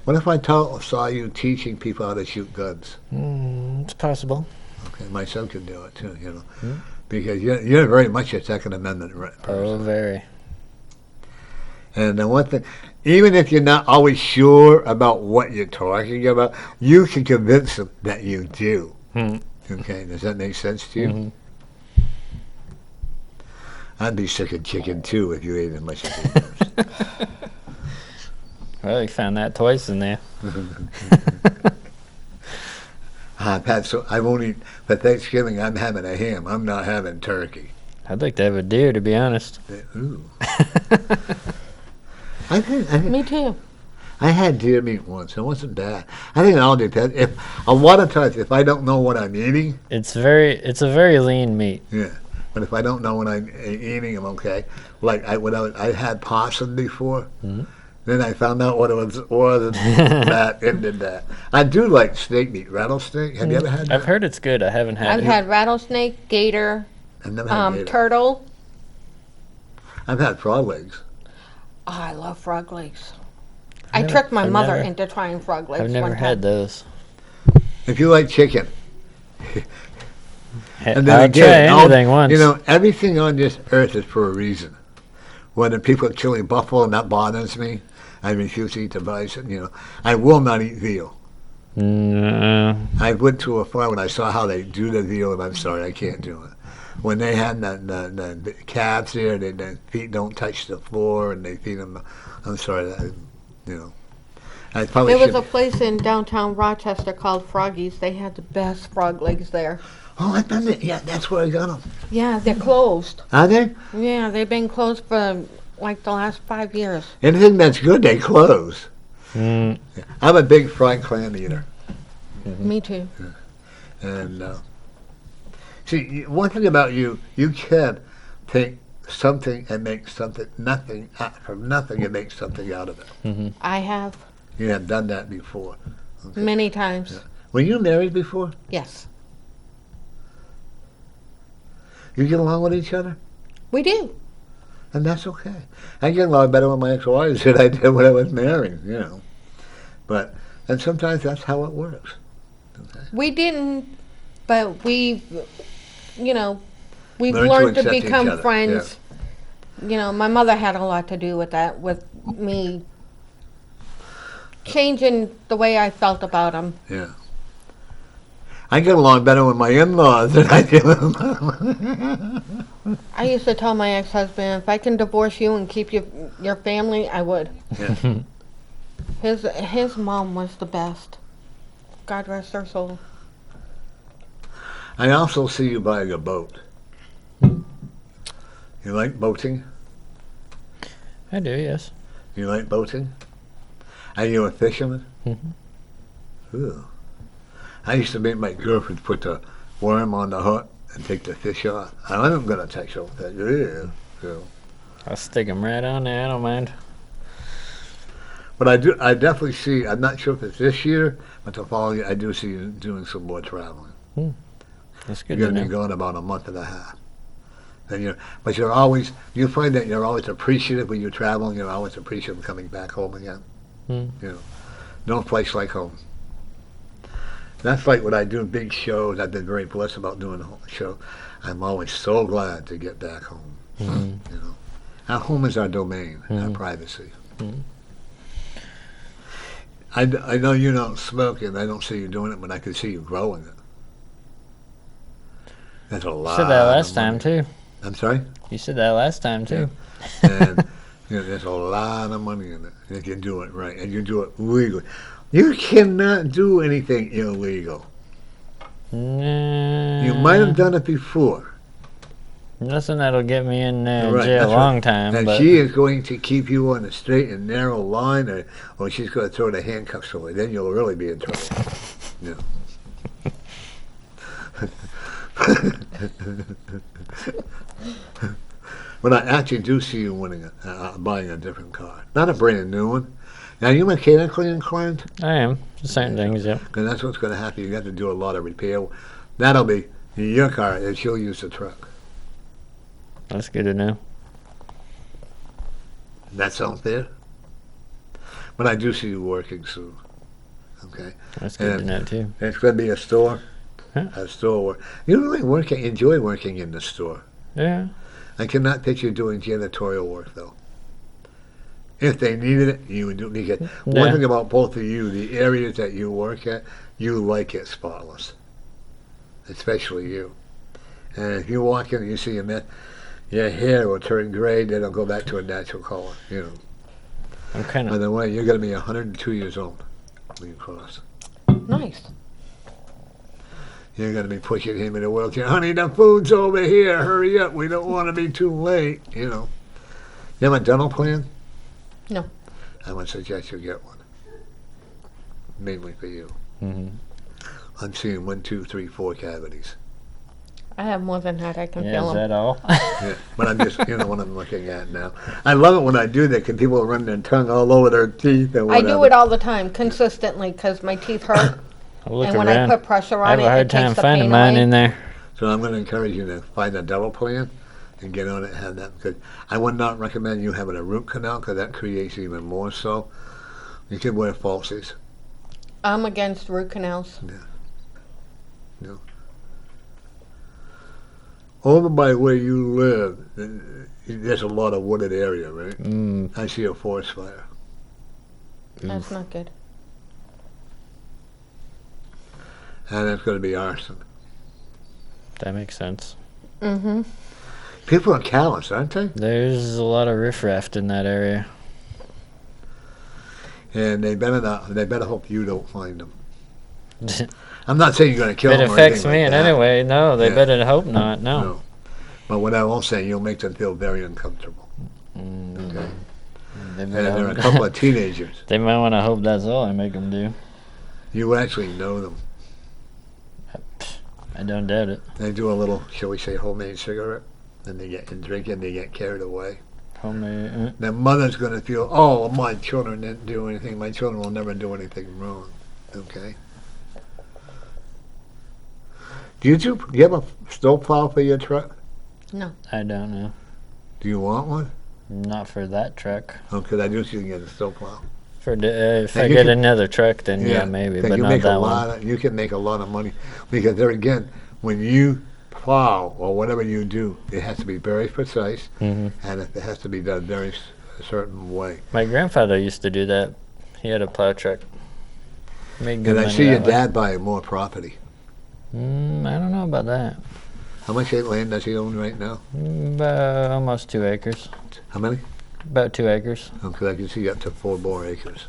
What if I saw you teaching people how to shoot guns? It's possible. Okay, my son could do it too, you know. Because you're very much a Second Amendment person. Oh, very. And the one thing, even if you're not always sure about what you're talking about, you can convince them that you do. Okay, does that make sense to you? I'd be sick of chicken too if you ate as much as you do. Well, you found that twice in there. I've only, for Thanksgiving, I'm having a ham. I'm not having turkey. I'd like to have a deer, to be honest. Ooh. Me too. I had deer meat once. It wasn't bad. I think it all depends. A lot of times, if I don't know what I'm eating, It's a very lean meat. yeah. But if I don't know what I'm eating, I'm okay. Like I had possum before. Then I found out what it was, and that ended that. I do like snake meat, rattlesnake. Have you ever had that? I've heard it's good. I haven't had I've it. had rattlesnake, gator, I've never had gator. turtle. I've had frog legs. Oh, I love frog legs. I never- tricked my I've mother never- into trying frog legs I've never one time. had those. If you like chicken, and I'll try anything once. You know, everything on this earth is for a reason. Whether people are killing buffalo, and that bothers me. I refuse to eat the bison. You know, I will not eat veal. I went to a farm and I saw how they do the veal, and I'm sorry, I can't do it. When they had the calves there, their feet don't touch the floor, and they feed them. I'm sorry, you know. I probably There was should. a place in downtown Rochester called Froggy's. They had the best frog legs there. Oh, I've done it. Yeah, that's where I got them. Yeah, they're closed. Are they? Yeah, they've been closed for like the last 5 years. Anything that's good, they close. Mm, I'm a big fried clam eater. Me too. And see, one thing about you can take something and make something from nothing and make something out of it. I have You have done that before. Okay. many times. Were you married before? Yes, You get along with each other, we do. and that's okay. I get along better with my ex-wives than I did when I was married. You know, and sometimes that's how it works. Okay. We didn't, but we've Learned learned to to accept each become other, friends. You know, my mother had a lot to do with that, with me changing the way I felt about him. Yeah. I get along better with my in-laws than I do with I used to tell my ex-husband, if I can divorce you and keep your family, I would. Yeah. His mom was the best. God rest her soul. I also see you buying a boat. You like boating? I do, yes. You like boating? Are you a fisherman? Mm-hmm. Ooh. I used to make my girlfriend put the worm on the hook and take the fish off. I'm going to touch those fish. Yeah. So. I'll stick them right on there. I don't mind. But I definitely see, I'm not sure if it's this year, but the following year, I do see you doing some more traveling. That's good You're to going to be know. gone about a month and a half. And you're always, you find that you're always appreciative when you're traveling, you're always appreciative of coming back home again. Mm. You know, no place like home. That's like when I do big shows. I've been very blessed about doing a show. I'm always so glad to get back home. Mm-hmm. You know, our home is our domain, our Mhm. privacy. Mhm. I know you don't smoke, and I don't see you doing it, but I can see you growing it. That's a You lot. said that last of time, money. too. I'm sorry. You said that last time, too. And there's a lot of money in it if you do it right and you do it legally. You cannot do anything illegal. Nah, You might have done it before. nothing that'll get me in Right, jail a that's long right. time. And but she is going to keep you on a straight and narrow line, or she's going to throw the handcuffs away. Then you'll really be in trouble. Yeah. But I actually do see you winning buying a different car, not a brand new one. Now, are you mechanically inclined? I am. Certain things, yep. Because that's what's going to happen. You got to do a lot of repair. That'll be your car, and she'll use the truck. That's good to know. That sounds fair? But I do see you working soon. Okay? That's good to And- know, too. And it's going to be a store. Huh? A store where you really enjoy working in the store. Yeah. I cannot picture doing janitorial work, though. If they needed it, you would do it. Because one Yeah. thing about both of you, the areas that you work at, you like it spotless. Especially you. And if you walk in and you see a mess, your hair will turn gray, then it'll go back to a natural color. You know. I'm kind By of. the way, you're going to be 102 years old when you cross. Nice. You're going to be pushing him in a wheelchair. Honey, the food's over here. Hurry up. We don't want to be too late. You know. You have a dental plan? No. I would suggest you get one. Mainly for you. Hmm. I'm seeing 1, 2, 3, 4 cavities. I have more than that. I can Yeah, feel is them. that all? Yeah. But I'm just, what I'm looking at now. I love it when I do that because people run their tongue all over their teeth and I whatever. do it all the time, consistently, because my teeth hurt. I'll look And when around. I put pressure I on have it, a hard it time takes the finding pain mine away. in there. So I'm going to encourage you to find a dental plan and get on it and have that. Because I would not recommend you having a root canal because that creates even more so. You can wear falsies. I'm against root canals. Over by where you live, there's a lot of wooded area, right? Mm, I see a forest fire. That's not good. And that's going to be arson. that makes sense. Mm-hmm. People are callous, aren't they? There's a lot of riffraff in that area. And they better hope you don't find them. I'm not saying you're going to kill If it them or affects anything me like in that. any way, no, they Yeah. better hope not. No. No. But what I will say, you'll make them feel very uncomfortable. Mm, Okay. they, And better there are a hope- couple of teenagers. they might want to hope that's all I make them do. You actually know them. I don't doubt it. They do a little, shall we say, homemade cigarette. And they get and drink and they get carried away. Homemade. Their mother's going to feel, oh, my children didn't do anything. My children will never do anything wrong. Okay. Do you have a snowplow for your truck? I don't know. Do you want one? Not for that truck. Oh, because I do see you can get a snowplow. If Now I you get can- another truck, then yeah, maybe, 'cause but you not make that a one. lot. You can make a lot of money because there again, when you plow or whatever you do, it has to be very precise Hmm. and it has to be done very a certain way. My grandfather used to do that. He had a plow truck. Made good And I money see your that way. dad buying more property. I don't know about that. How much land does he own right now? About almost 2 acres. How many? About 2 acres. Because I can see up to 4 more acres.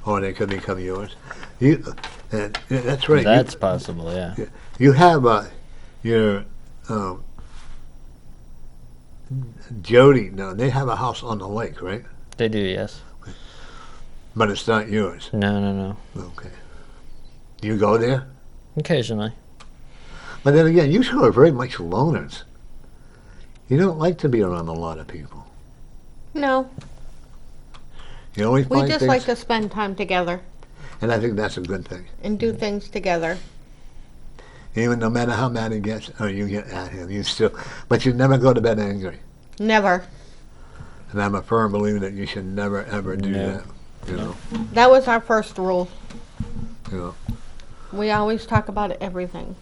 Or they could become yours. And that's right. That's possible, yeah. You have your Jody, no, they have a house on the lake, right? They do, yes. But it's not yours. No, no, no. Okay. Do you go there? Occasionally. But then again, you two are very much loners. You don't like to be around a lot of people. No, You always we find just things, like to spend time together and I think that's a good thing. and do things together. Even no matter how mad he gets, or you get at him, you still, but you never go to bed angry. Never. And I'm a firm believer that you should never ever do No. that. You know, That was our first rule. you know. We always talk about everything.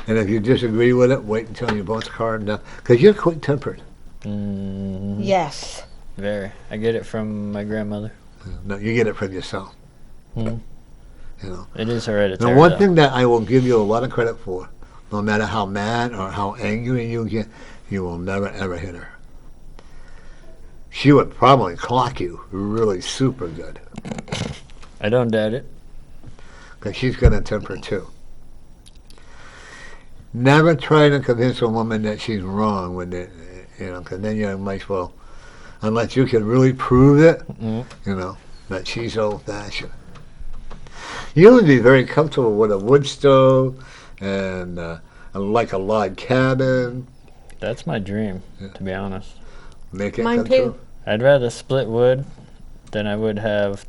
And if you disagree with it, wait until you're both calmed down, because you're quick-tempered. Mm, Yes. very. I get it from my grandmother. No, you get it from yourself. Mm. You know. It is hereditary. Now, one though. thing that I will give you a lot of credit for, no matter how mad or how angry you get, you will never ever hit her. She would probably clock you really super good, I don't doubt it. because she's got a temper too. Never try to convince a woman that she's wrong when it, you know, because then you might as well, unless you can really prove it, Mm. you know, that she's old-fashioned. You would be very comfortable with a wood stove and like a log cabin. That's my dream, Yeah. to be honest. Make it Mine come too. true. I'd rather split wood than I would have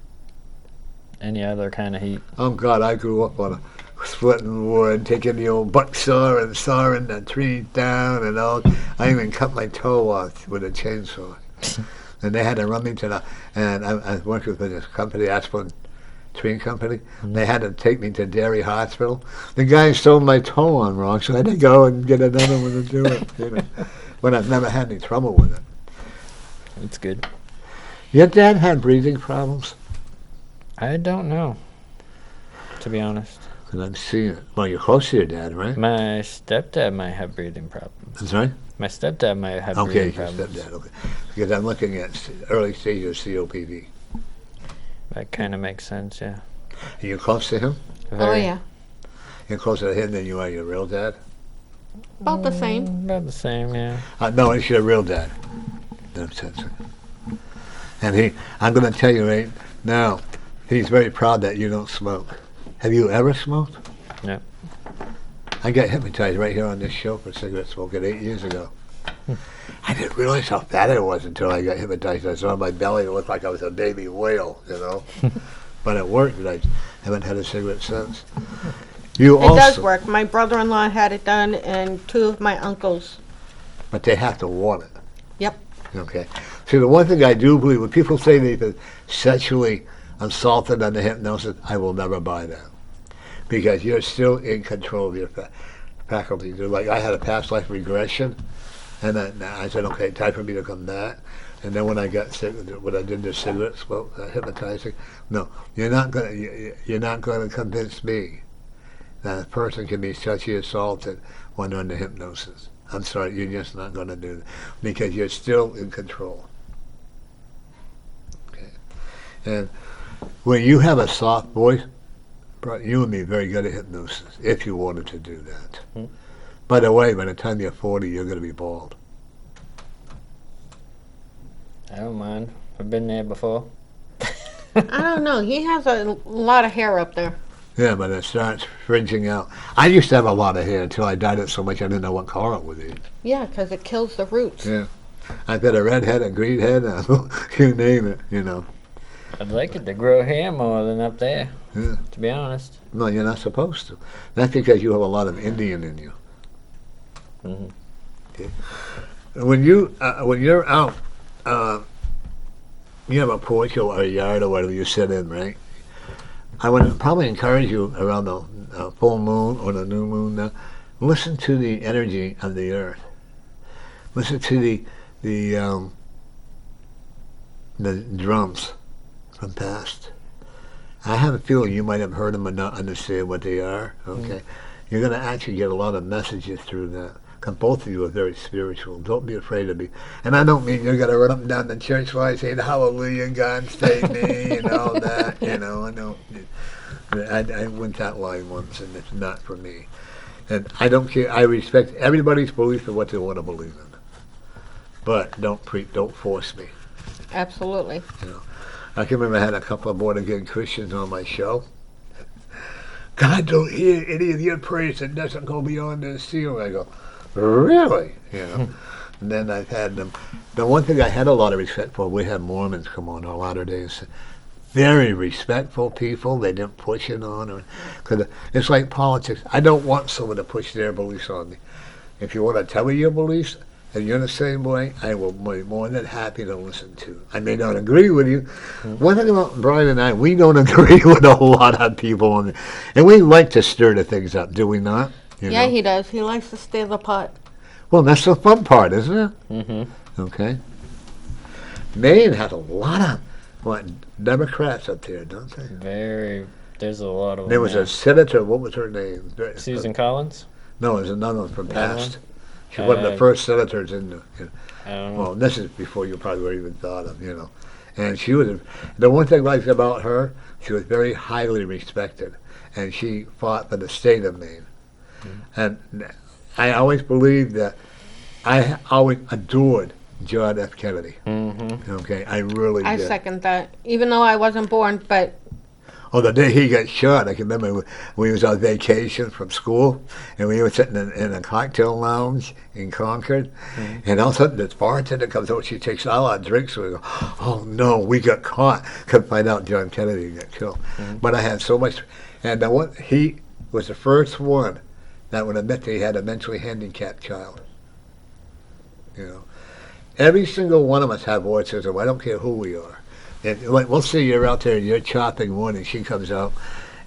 any other kind of heat. Oh God, I grew up on a splitting wood, taking the old buck saw and sawing the tree down and all. I even cut my toe off with a chainsaw. And they had to run me to the, and I worked with this company, Aspen Tree Company. They had to take me to Derry Hospital. The guy sewed my toe on wrong, so I had to go and get another one to do it. You know. But I've never had any trouble with it. It's good. Your dad had breathing problems? I don't know, to be honest. Because I'm seeing it. Well, you're close to your dad, right? My stepdad might have breathing problems. That's right. My stepdad might have Okay, breathing your problems. stepdad. Okay, because I'm looking at early stages of COPD. That kind of makes sense, yeah. Are you close to him? Oh, Very- yeah. You're closer to him than you are your real dad? About the same. About the same, yeah. No, it's your real dad. That's it. And I'm going to tell you right now, he's very proud that you don't smoke. Have you ever smoked? No. I got hypnotized right here on this show for cigarette smoking 8 years ago. I didn't realize how fat I was until I got hypnotized. I saw my belly, it looked like I was a baby whale, you know. But it worked, and I haven't had a cigarette since. You It also, does work. My brother-in-law had it done, and two of my uncles. but they have to want it. Yep. Okay. See, the one thing I do believe, when people say they've been sexually assaulted under hypnosis, I will never buy that. Because you're still in control of your faculties. Like, I had a past life regression, and I said, okay, time for me to come back. And then when I got sick, when I did the cigarette smoke, hypnotizing, no, you're not gonna convince me that a person can be sexually assaulted when under hypnosis. I'm sorry, you're just not going to do that because you're still in control. Okay, and when you have a soft voice, you would be very good at hypnosis if you wanted to do that. Hmm. By the way, by the time you're 40, you're going to be bald. I don't mind. I've been there before. I don't know. He has a lot of hair up there. Yeah, but it starts fringing out. I used to have a lot of hair until I dyed it so much I didn't know what color it would be. Yeah, because it kills the roots. Yeah. I've got a red head, a green head, you name it, you know. I'd like it to grow hair more than up there, Yeah. to be honest. No, you're not supposed to. That's because you have a lot of Indian in you. Mhm. Okay. When you're out, you have a porch or a yard or whatever you sit in, right? I would probably encourage you around the full moon or the new moon. Listen to the energy of the earth. Listen to the drums from past. I have a feeling you might have heard them and not understand what they are. Okay, you're going to actually get a lot of messages through that. Because both of you are very spiritual. Don't be afraid to be. And I don't mean you're going to run up and down the church while saying Hallelujah, God save me, and all that. You know, I know. I went that line once, and it's not for me. And I don't care. I respect everybody's belief in what they want to believe in. but don't force me. Absolutely. I can remember I had a couple of born again Christians on my show. God don't hear any of your prayers that doesn't go beyond the ceiling. I go, really? And then I've had them. The one thing I had a lot of respect for, we had Mormons come on a lot of days. Very respectful people. They didn't push it on her. Cause it's like politics. I don't want someone to push their beliefs on me. If you want to tell me your beliefs and you're the same way, I will be more than happy to listen to. I may not agree with you. One thing about Brian and I, we don't agree with a lot of people on it. And we like to stir the things up, do we not? Yeah, he does. He likes to stir the pot. Well, that's the fun part, isn't it? Mm-hmm. Okay. Maine has a lot of Democrats up there, don't they? There's a lot of There them, was yeah. a senator, what was her name? Susan Collins? No, there's another one from Another past. She was one of the first senators in the. I don't know. Well, this is before you probably were even thought of, And she was, the one thing I liked about her, she was very highly respected. And she fought for the state of Maine. And I always believed that, I always adored John F. Kennedy. Mm-hmm. Okay, I really I did. second that. Even though I wasn't born, but Oh, the day he got shot, I can remember when he was on vacation from school, and we were sitting in a cocktail lounge in Concord, and all of a sudden this bartender comes over, she takes all our drinks, and we go, oh no, we got caught. Couldn't find out John Kennedy got killed. But I had so much, and he was the first one that would admit that he had a mentally handicapped child. Every single one of us have autism. I don't care who we are. And we'll see you're out there and you're chopping one, and she comes out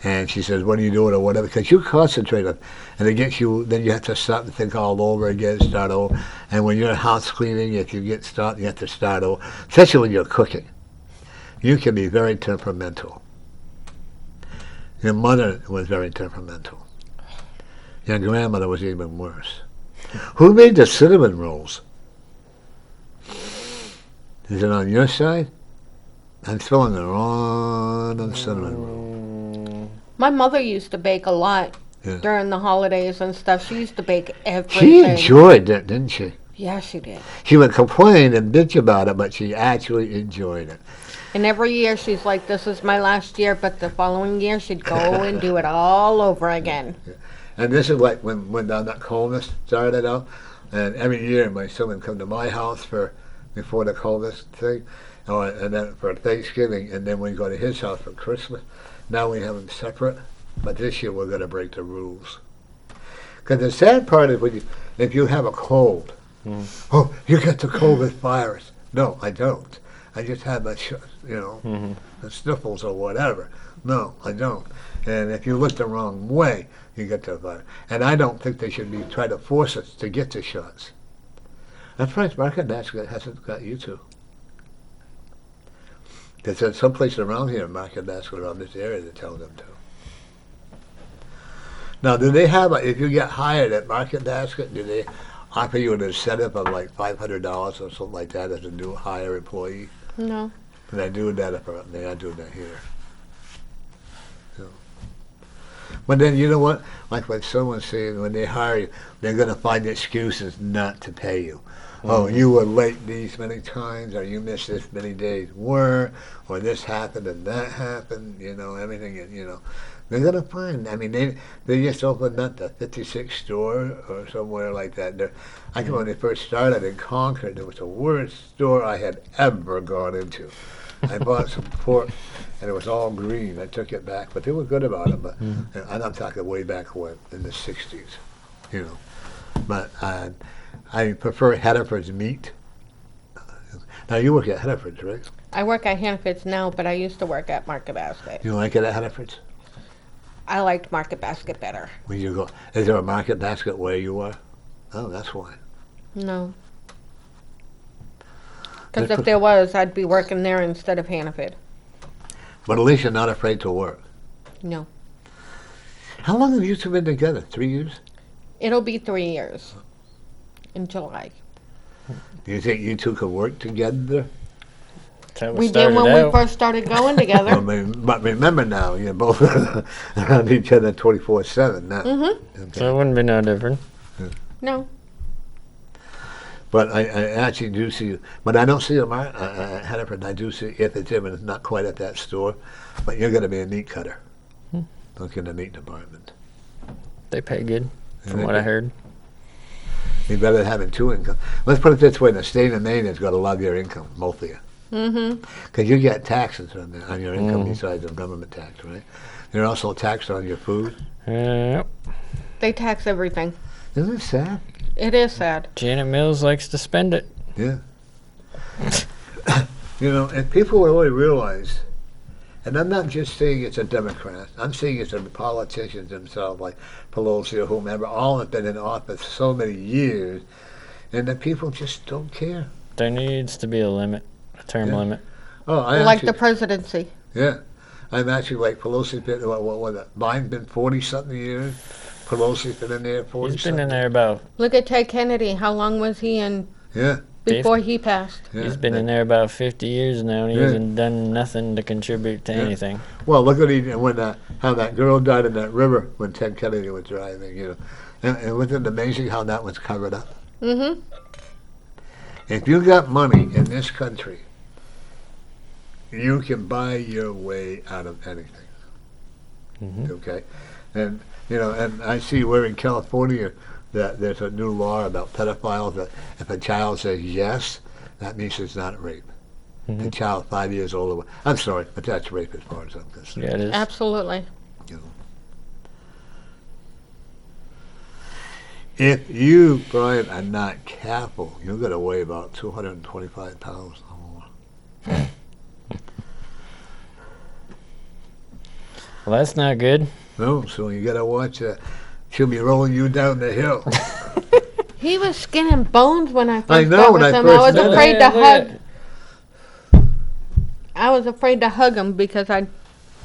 and she says, "What are you doing?" or whatever, because you concentrate on, and it gets you. Then you have to stop and think all over again, start over. And when you're house cleaning, if you get stopped, you have to start over. Especially when you're cooking, you can be very temperamental. Your mother was very temperamental. Your grandmother was even worse. Who made the cinnamon rolls? Is it on your side? I'm throwing the wrong cinnamon roll. my mother used to bake a lot Yeah. during the holidays and stuff. She used to bake everything. She enjoyed it, didn't she? Yeah, she did. She would complain and bitch about it, but she actually enjoyed it. And every year she's like, this is my last year, but the following year she'd go and do it all over again. And this is like when that coldness started out, and every year my son would come to my house before the coldness thing, and then for Thanksgiving, and then we go to his house for Christmas. Now we have them separate, but this year we're going to break the rules. Because the sad part is if you have a cold, oh, you got the COVID virus. No, I don't. I just had my, the sniffles or whatever. No, I don't. And if you look the wrong way, you get the virus. And I don't think they should be trying to force us to get the shots. That's right, Market Basket hasn't got you to. There's some place around here, Market Basket, around this area, that tell them to. Now, do they have, if you get hired at Market Basket, do they offer you an incentive of like $500 or something like that as a new hire employee? No. And I do that they are doing that here. So. But then you know what? Like when someone's saying when they hire you, they're going to find excuses not to pay you. Oh, you were late these many times, or you missed this many days work, or this happened and that happened. Everything. They're going to find. I mean, they just opened up the 56th store or somewhere like that. I can when they first started in Concord, it was the worst store I had ever gone into. I bought some pork, and it was all green. I took it back, but they were good about it. But I'm talking way back when, in the 60s, But I prefer Hannaford's meat. Now, you work at Hannaford's, right? I work at Hannaford's now, but I used to work at Market Basket. You like it at Hannaford's? I liked Market Basket better. When you go, is there a Market Basket where you are? Oh, that's why. No. Because if there was, I'd be working there instead of Hannaford. But at least you're not afraid to work. No. How long have you two been together? 3 years? It'll be 3 years in July. Do you think you two could work together? That's how We did started when we out. first started going together. But remember now, you're both around each other 24/7 now. Mm-hmm. Okay. So it wouldn't be no different. No. But I actually do see, but I don't see them at Hannaford. I do see if it's him, and it's not quite at that store. But you're going to be a meat cutter. Look in the meat department. They pay good, from they what I pay. heard. You're better than having two income. Let's put it this way: the state of Maine has got to love your income, both of you, Mm-hmm. because you get taxes on your income Mhm. besides the government tax, right? You're also taxed on your food. Yep. They tax everything. Isn't it sad? It is sad. Janet Mills likes to spend it. Yeah. And people really realize, and I'm not just saying it's a Democrat, I'm saying it's the politicians themselves, like Pelosi or whomever, all have been in office so many years, and the people just don't care. There needs to be a limit, a term Yeah. limit. Oh, I Like actually, the presidency. yeah. I'm actually like Pelosi's been, what was it? Biden's been 40-something years. Pelosi's been in there 40 He's been in there about. Look at Ted Kennedy. How long was he in Yeah. before he passed? Yeah. He's been in there about 50 years now, and he Yeah. hasn't done nothing to contribute to Yeah. anything. Well, look at how that girl died in that river when Ted Kennedy was driving, And wasn't it amazing how that was covered up? Mm-hmm. If you got money in this country, you can buy your way out of anything. Mhm. Okay? And, and I see where in California that there's a new law about pedophiles that if a child says yes, that means it's not rape. A Mhm. child 5 years older, I'm sorry, but that's rape as far as I'm concerned. Yeah, it is. Absolutely. If you, Brian, are not careful, you're going to weigh about 225 pounds or more. Well, that's not good. No, so you got to watch that. She'll be rolling you down the hill. He was skin and bones when I first I know, got when with I him. first I was met him. afraid to Yeah, hug. look I was afraid to hug him because I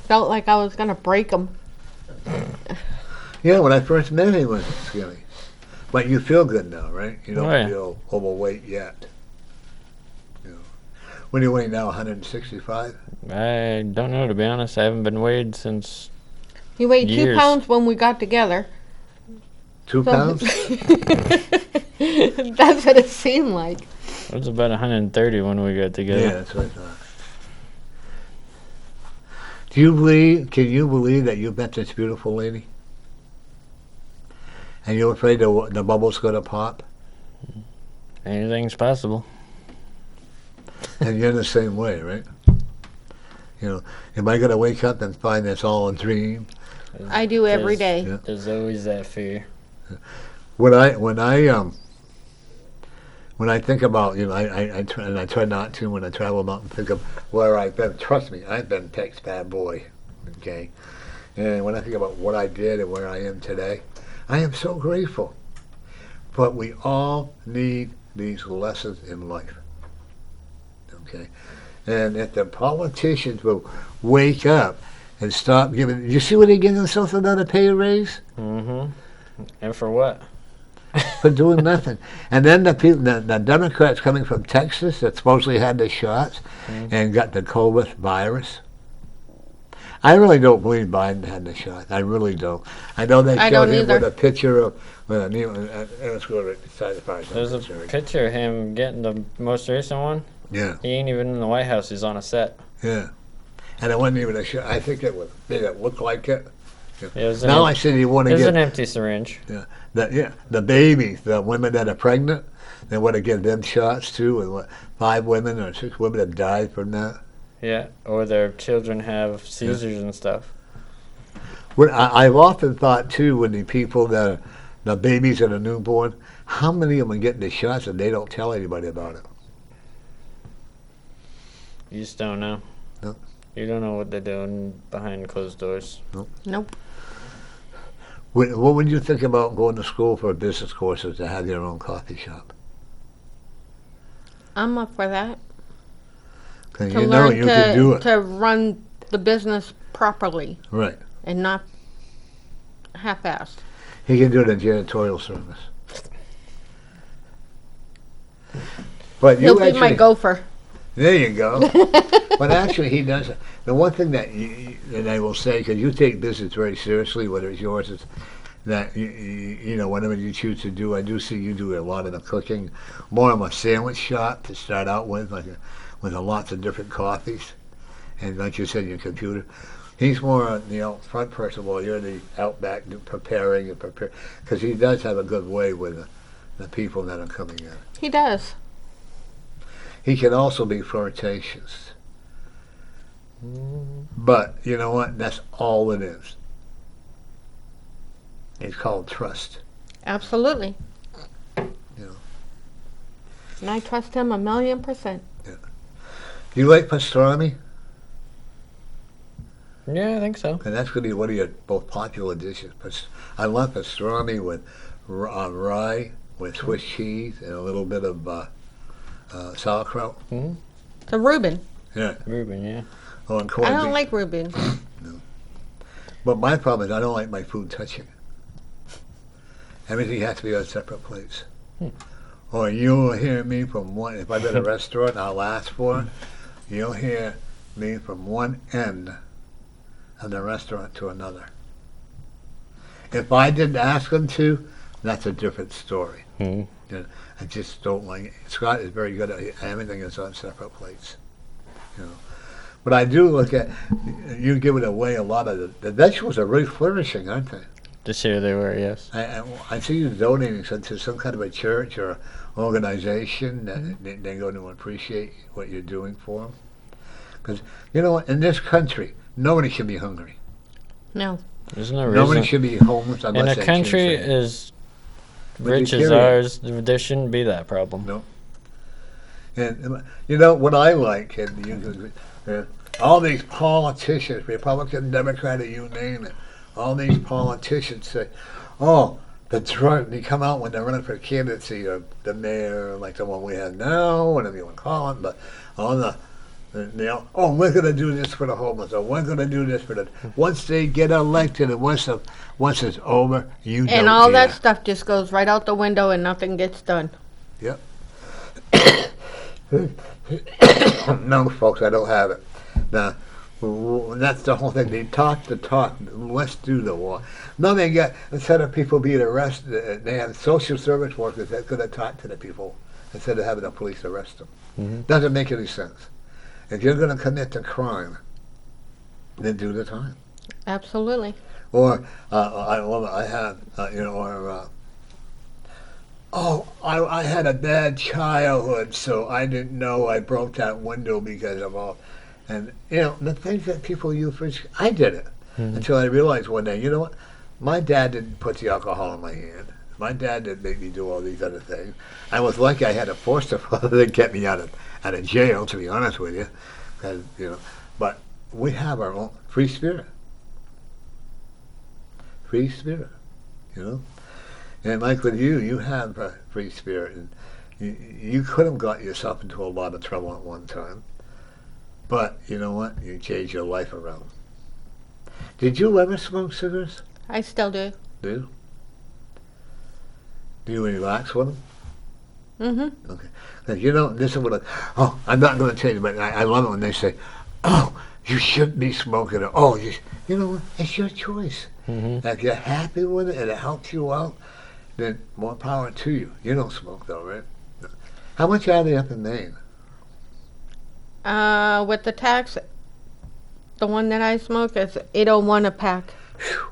felt like I was gonna break him. Yeah, when I first met him, he was skinny. But you feel good now, right? You don't Oh, yeah. feel overweight yet. What do you weigh now, 165? I don't know, to be honest. I haven't been weighed since. He weighed 2 Years. pounds when we got together. 2 So- pounds? That's what it seemed like. It was about 130 when we got together. Yeah, that's what I thought. Can you believe that you met this beautiful lady? And you're afraid the bubble's going to pop? Anything's possible. And you're the same way, right? Am I going to wake up and find it's all a dream? I do every day. Yeah. There's always that fear. When I think about, I try not to when I travel about and think of where I've been. Trust me, I've been Tex's bad boy, okay? And when I think about what I did and where I am today, I am so grateful. But we all need these lessons in life, okay? And if the politicians will wake up and stop giving, you see what they give themselves another pay raise? Mm-hmm. And for what? For doing nothing. And then the Democrats coming from Texas that supposedly had the shots and got the COVID virus. I really don't believe Biden had the shot. I really don't. I know they I showed don't him either. with a picture of let's go right beside the fire. There's a picture of him getting the most recent one. Yeah, He ain't even in the White House. He's on a set. yeah. And it wasn't even a shot. I think it made it look like it. It was, Now an, I said you want it to was an get empty syringe. the babies, the women that are pregnant, they want to give them shots too. And 5 women or 6 women have died from that. Yeah. Or their children have seizures and stuff. I've often thought too, when the people the babies that are newborn, how many of them are getting the shots and they don't tell anybody about it? You just don't know. No. You don't know what they're doing behind closed doors. Nope. What would you think about going to school for business courses to have your own coffee shop? I'm up for that. Because To you know learn you can do it. to run the business properly Right. and not half-assed. He can do the janitorial service. But He'll you be my actually, gopher. there you go. But actually, he does it. The one thing that and I will say, because you take business very seriously, whether it's yours, that you know, whatever you choose to do. I do see you do a lot of the cooking, more of a sandwich shop to start out with, with lots of different coffees, and like you said, your computer. He's more the front person, while you're the out back preparing and prepare, because he does have a good way with the people that are coming in. He does. He can also be flirtatious, but you know what? That's all it is. It's called trust. Absolutely. You know. And I trust him 1,000,000%. Do you like pastrami? Yeah, I think so. And that's going to be one of your most popular dishes. I love pastrami with rye, with Swiss cheese, and a little bit of sauerkraut. Mm-hmm. The Reuben. Yeah. Reuben, yeah. Oh, and I corned don't beef. like Reuben. But my problem is I don't like my food touching. Everything has to be on separate plates. Or you'll hear me from one, if I'm at a restaurant, I'll ask for it. You'll hear me from one end of the restaurant to another. If I didn't ask them to, that's a different story. Mm-hmm. You know, I just don't like it. Scott is very good at everything is on separate plates. You know. But I do look at, you giving away a lot of the vegetables are really flourishing, aren't they? This year they were, yes. I see you donating to some kind of a church or organization that they're going to appreciate what you're doing for them. Because, you know what, in this country, nobody should be hungry. No. There's no Nobody reason. should be homeless unless In a they country choose to. as rich as Vegetarian. ours, there shouldn't be that problem. No. And, you know, what I like, and you, all these politicians, Republican, Democratic, you name it, all these politicians say, oh, the drug, they come out when they're running for candidacy or the mayor, like the one we have now, whatever you want to call it, but all oh, we're going to do this for the homeless, or we're going to do this for the, once they get elected and once it's over, you don't And all care. that stuff just goes right out the window and nothing gets done. Yep. No, folks, I don't have it. Now, that's the whole thing. They talk the talk. Let's do the walk. No, they got, instead of people being arrested, they have social service workers that could have talked to the people instead of having the police arrest them. Mm-hmm. Doesn't make any sense. If you're going to commit the crime, then do the time. Absolutely. Or I had, you know, or I had a bad childhood, so I didn't know I broke that window because of all. And, you know, the things that people use for, I did it until I realized one day, you know what? My dad didn't put the alcohol in my hand. My dad didn't make me do all these other things. I was lucky I had a foster father that kept me out of jail, to be honest with you. 'Cause, you know, but we have our own free spirit. Free spirit, you know? And like with you, you have a free spirit. And you could have got yourself into a lot of trouble at one time. But you know what? You changed your life around. Did you ever smoke cigarettes? I still do. Do you relax with them? Mm-hmm. Okay. 'Cause you know, this is what I'm not going to tell you, but I love it when they say, oh, you shouldn't be smoking. Or, oh, you know what? It's your choice. Mm-hmm. If you're happy with it and it helps you out, then more power to you. You don't smoke though, right? No. How much are they up in Maine? With the tax, the one that I smoke is $8.01 a pack. Phew.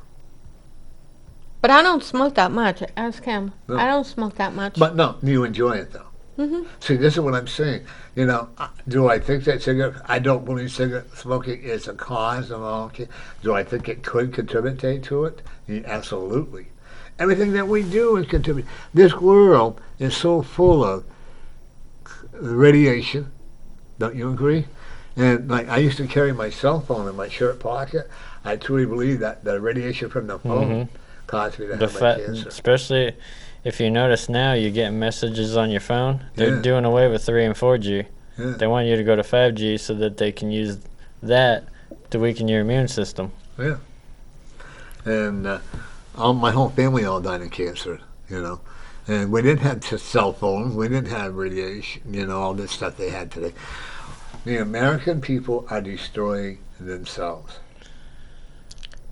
But I don't smoke that much. Ask him. No. I don't smoke that much. But no, you enjoy it though. Mm-hmm. See, this is what I'm saying. You know, do I think that cigarette? I don't believe cigarette smoking is a cause of all. Do I think it could contribute to it? Yeah, absolutely. Everything that we do is contribute. This world is so full of radiation. Don't you agree? And like I used to carry my cell phone in my shirt pocket. I truly believe that the radiation from the phone caused me to have my cancer. Especially if you notice now, you're getting messages on your phone. They're Yeah. doing away with 3 and 4G. Yeah. They want you to go to 5G so that they can use that to weaken your immune system. Yeah. And my whole family all died of cancer, you know. And we didn't have cell phones. We didn't have radiation, you know, all this stuff they had today. The American people are destroying themselves.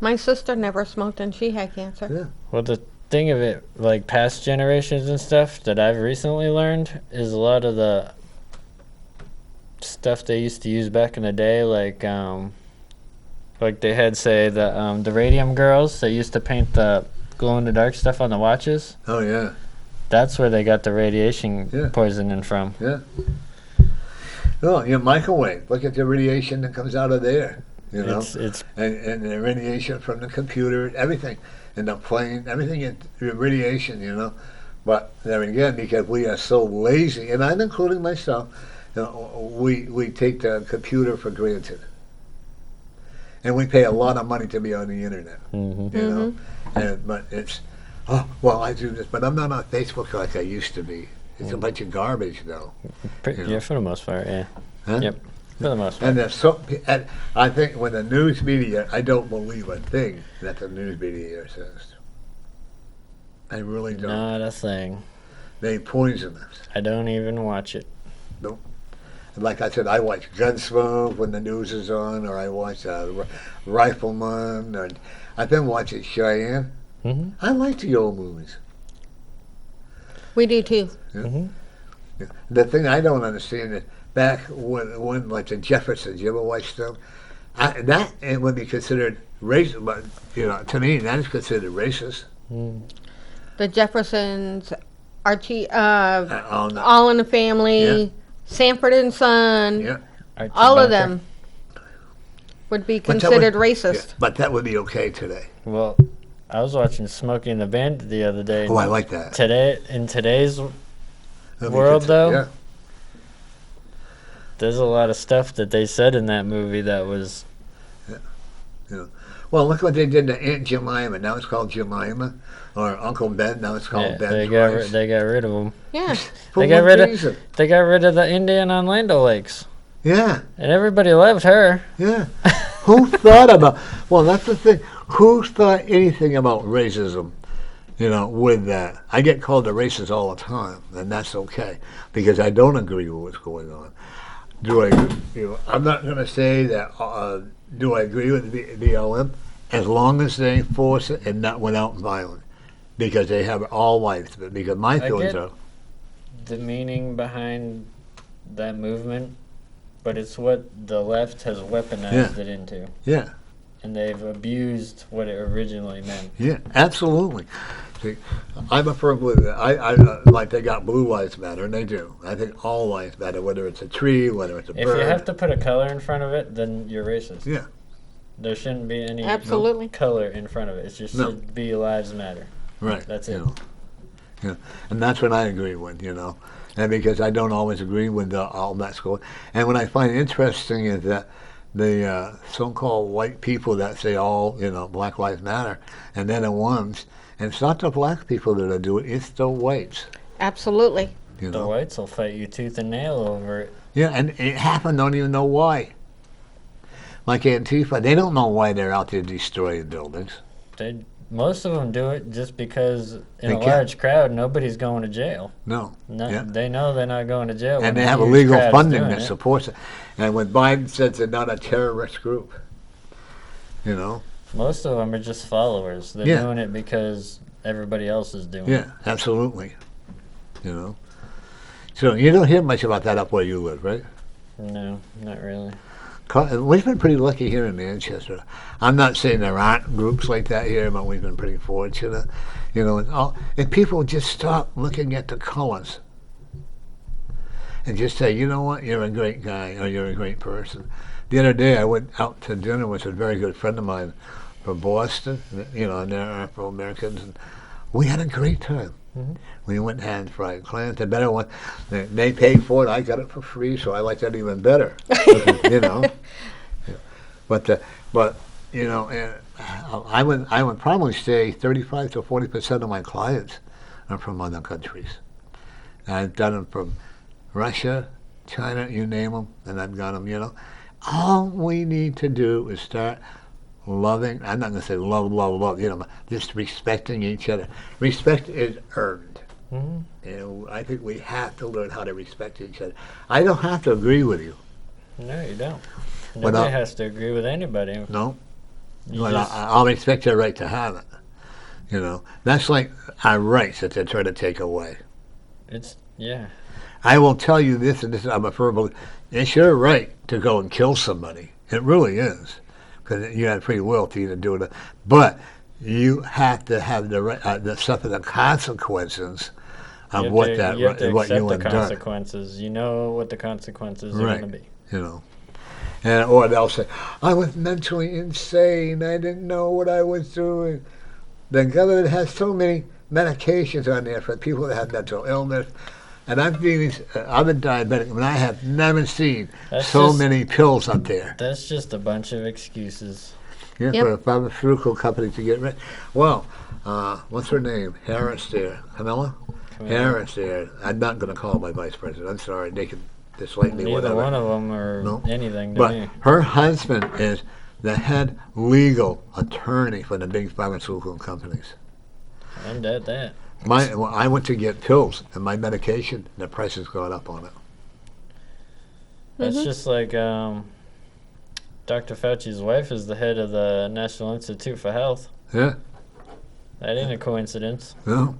My sister never smoked and she had cancer. Yeah. Well, the thing of it, like past generations and stuff that I've recently learned, is a lot of the stuff they used to use back in the day, like they had, say, the radium girls. They used to paint the glow in the dark stuff on the watches. Oh yeah. That's where they got the radiation Yeah. poisoning from. Yeah. No, your microwave. Look at the radiation that comes out of there. You know, It's and the radiation from the computer, everything, and the plane, everything is radiation. You know, but there again, because we are so lazy, and I'm including myself, you know, we take the computer for granted, and we pay a lot of money to be on the internet. mhm. You know, but it's, oh well, I do this, but I'm not on Facebook like I used to be. It's a bunch of garbage now. You know. Yeah, for the most part, yeah. Huh? Yep, for the most part. And there's so, and I think when the news media, I don't believe a thing that the news media says. I really don't. Not a thing. They poison us. I don't even watch it. And like I said, I watch Gunsmoke when the news is on, or I watch Rifleman, or I've been watching Cheyenne. Mhm. I like the old movies. We do too. Mhm. The thing I don't understand is back when like the Jeffersons, you ever watch them? That it would be considered racist, but you know, to me, that is considered racist. Mm. The Jeffersons, Archie, On the- All in the Family, Yeah. Sanford and Son, yeah, Archie all of Bunker. them would be But that considered would- racist. yeah, but that would be okay today. Well, I was watching Smokey and the Bandit the other day. Oh, I like that. Today, in today's That'd be world, good though? yeah. there's a lot of stuff that they said in that movie that was Well, look what they did to Aunt Jemima. Now it's called Jemima, or Uncle Ben. Now it's called yeah, Ben. they got rid of them. Yeah. For they got what rid of- reason? They got rid of the Indian on Land O'Lakes, Yeah, and everybody loved her. yeah. Who thought about? Well, that's the thing. Who thought anything about racism? You know, with that, I get called a racist all the time, and that's okay because I don't agree with what's going on. Do I? You know, I'm not going to say that. Do I agree with BLM? As long as they enforce it and not without violence, because they have all life. Because my feelings get- are. The meaning behind that movement, but it's what the left has weaponized it into, Yeah, and they've abused what it originally meant. yeah, absolutely. See, I'm a firm believer. I like they got blue lives matter, and they do. I think all lives matter, whether it's a tree, whether it's a If bird. you have to put a color in front of it, then you're racist. Yeah. There shouldn't be any Absolutely. color in front of it. It just No. should be lives matter. Right. That's you it. know. Yeah. And that's what I agree with, you know. And because I don't always agree with all that's going. And what I find interesting is that the so-called white people that say all, you know, Black Lives Matter, and they're the ones, and it's not the black people that are doing it, it's the whites, Absolutely. you The know. whites will fight you tooth and nail over it. Yeah, and it happened, don't even know why. Like Antifa, they don't know why they're out there destroying buildings. Most of them do it just because in They a can't. large crowd, nobody's going to jail. No. No, Yeah. They know they're not going to jail. when And they a have huge illegal crowd's funding doing that it. supports it. And when Biden says they're not a terrorist group, you know. Most of them are just followers. They're Yeah. doing it because everybody else is doing it. Yeah, absolutely. You know. So you don't hear much about that up where you live, right? No, not really. We've been pretty lucky here in Manchester. I'm not saying there aren't groups like that here, but we've been pretty fortunate. You know, and people just stop looking at the colors and just say, you know what, you're a great guy or you're a great person. The other day I went out to dinner with a very good friend of mine from Boston, you know, and they're Afro-Americans, and we had a great time. Mhm. We went and had fried clams, the better one. They paid for it, I got it for free, so I like that even better. You know. But you know, I would probably say 35 to 40% of my clients are from other countries. And I've done them from Russia, China, you name them, and I've got them. You know, all we need to do is start loving. I'm not going to say love. You know, just respecting each other. Respect is earned. Mhm. And I think we have to learn how to respect each other. I don't have to agree with you. No, you don't. But, Nobody has to agree with anybody. No. You But just- I'll respect their right to have it. You know, that's like our rights that they're trying to take away. it's yeah. I will tell you this, and this I'm a firm believer. It's your right to go and kill somebody. It really is, because you have free will to either do it, but you have to have the right, to suffer the consequences You of have what to, that you have to what accept you the have done. consequences. You know what the consequences are Right. going to be. You know, and or they'll say, "I was mentally insane. I didn't know what I was doing." The government has so many medications on there for people that have mental illness. And I'm I'm a diabetic, and I have never seen That's so just- many pills up there. That's just a bunch of excuses. Yeah, Yep. for a pharmaceutical company to get rid. Well, what's her name? Harris there. Camilla? Harris there. I'm not going to call my vice president. I'm sorry. They can dislike me, Neither whatever. one of them are No. anything to But me. her husband is the head legal attorney for the big pharmaceutical companies. I'm at that. I went to get pills, and my medication, the price has gone up on it. That's Mhm. just like Dr. Fauci's wife is the head of the National Institute for Health. Yeah. That ain't a coincidence. No,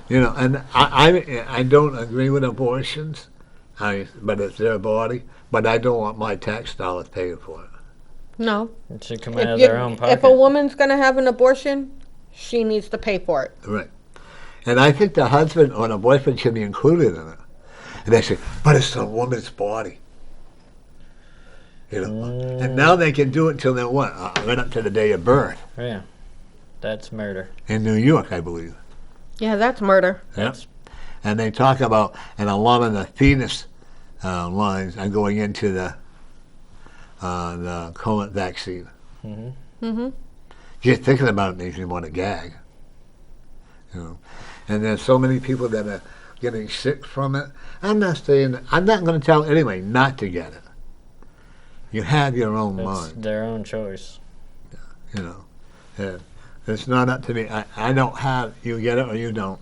and I don't agree with abortions, but it's their body. But I don't want my tax dollars paying for it. No. It should come If, out of you- their own pocket. if a woman's going to have an abortion, she needs to pay for it. Right. And I think the husband or the boyfriend should be included in it. And they say, but it's the woman's body. And now they can do it until then what? Right up to the day of birth Yeah. That's murder. in New York, I believe. Yeah, that's murder. That's And they talk about, and a lot of the fetus lines are going into the COVID vaccine. Mm-hmm. Just thinking about it makes me want to gag. And there's so many people that are getting sick from it. I'm not going to tell anybody not to get it. You have your own It's mind, their own choice. And it's not up to me. I don't have, you get it or you don't.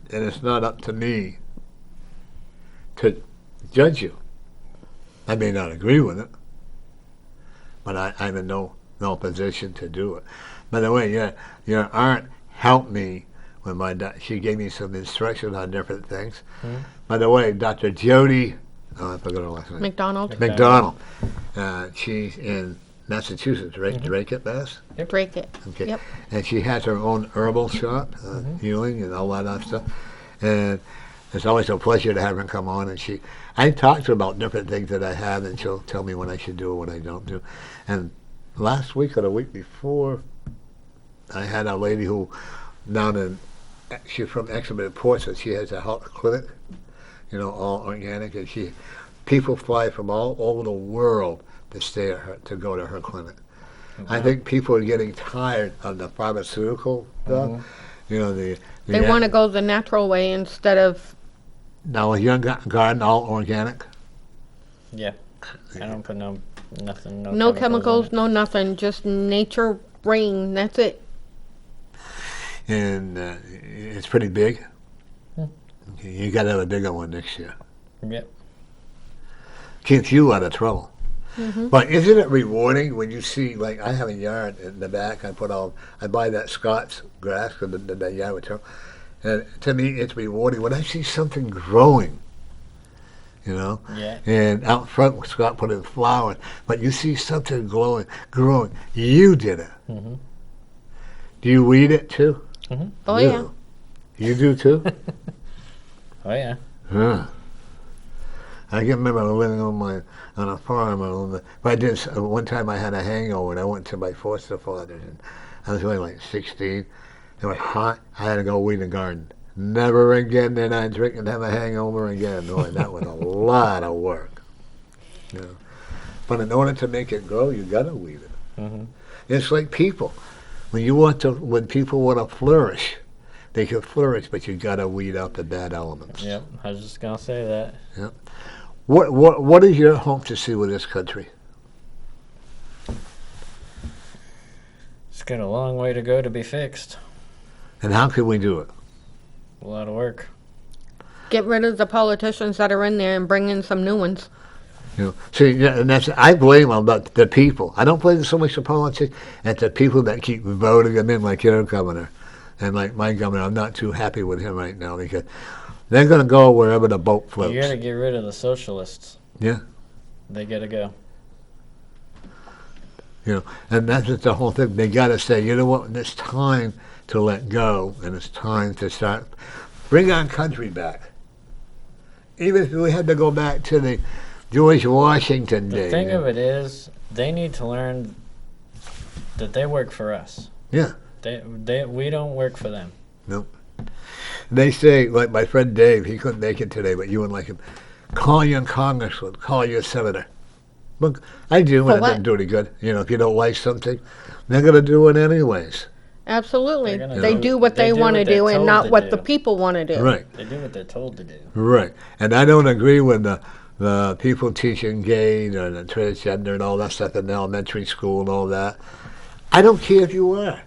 And it's not up to me to judge you. I may not agree with it, but I'm in no position to do it. By the way, your aunt helped me when she gave me some instructions on different things. By the way, Dr. Jody, I forgot her last name. McDonald. McDonald. She's in Massachusetts, right? Drake, Mass. Break it. Okay. Yep. And she has her own herbal shop, healing and all that other stuff. And it's always a pleasure to have her come on. And I talk to her about different things that I have, and she'll tell me what I should do or what I don't do. And last week or the week before, I had a lady who she's from Exeter Portsmouth. She has a health clinic, all organic, and people fly from all over the world to go to her clinic. I think people are getting tired of the pharmaceutical stuff. They want to go the natural way instead of. Now, is your garden all organic? Yeah. I don't put nothing. No chemicals, in it. no nothing. Just nature rain. That's it. And it's pretty big. Okay, you got to have a bigger one next year. Yep. Keeps you out of trouble. But isn't it rewarding when you see, like, I have a yard in the back. I buy that Scott's grass for the yard with trouble. And to me, it's rewarding when I see something growing. Yeah. And out front, Scott put in flowers. But you see something growing. You did it. Mm-hmm. Do you weed it too? Oh, yeah. You do too? Oh yeah. Huh. I can remember living on a farm. But I did. One time I had a hangover, and I went to my foster father's, and I was only like 16. It was hot. I had to go weed the garden. Never again did I drink and have a hangover again. Boy, that was a lot of work. But in order to make it grow, you got to weed it. Mm-hmm. It's like people. When people want to flourish, they can flourish, but you got to weed out the bad elements. Yep. I was just gonna say that. What is your hope to see with this country? It's got a long way to go to be fixed. And how can we do it? A lot of work. Get rid of the politicians that are in there and bring in some new ones. You know, see, yeah, and that's I blame them, but the people. I don't blame so much the politics and the people that keep voting them in, like your governor and like my governor. I'm not too happy with him right now because they're going to go wherever the boat floats. You got to get rid of the socialists. Yeah. They got to go. You know, and that's just the whole thing. They got to say, you know what? It's time to let go, and it's time to start bring our country back. Even if we had to go back to the George Washington The day. thing of it is, they need to learn that they work for us. Yeah. We don't work for them. Nope. They say, like my friend Dave, he couldn't make it today, but you would like him. Call your congressman, call your senator. Look, I do, For and it what? doesn't do any good. You know, if you don't like something, they're going to do it anyways. Absolutely. They're gonna They do- do what they they do want to what they're do and told not to what the do. people want to do. Right, They do what they're told to do. right. And I don't agree with the people teaching gay and the transgender and all that stuff in elementary school and all that. I don't care if you are.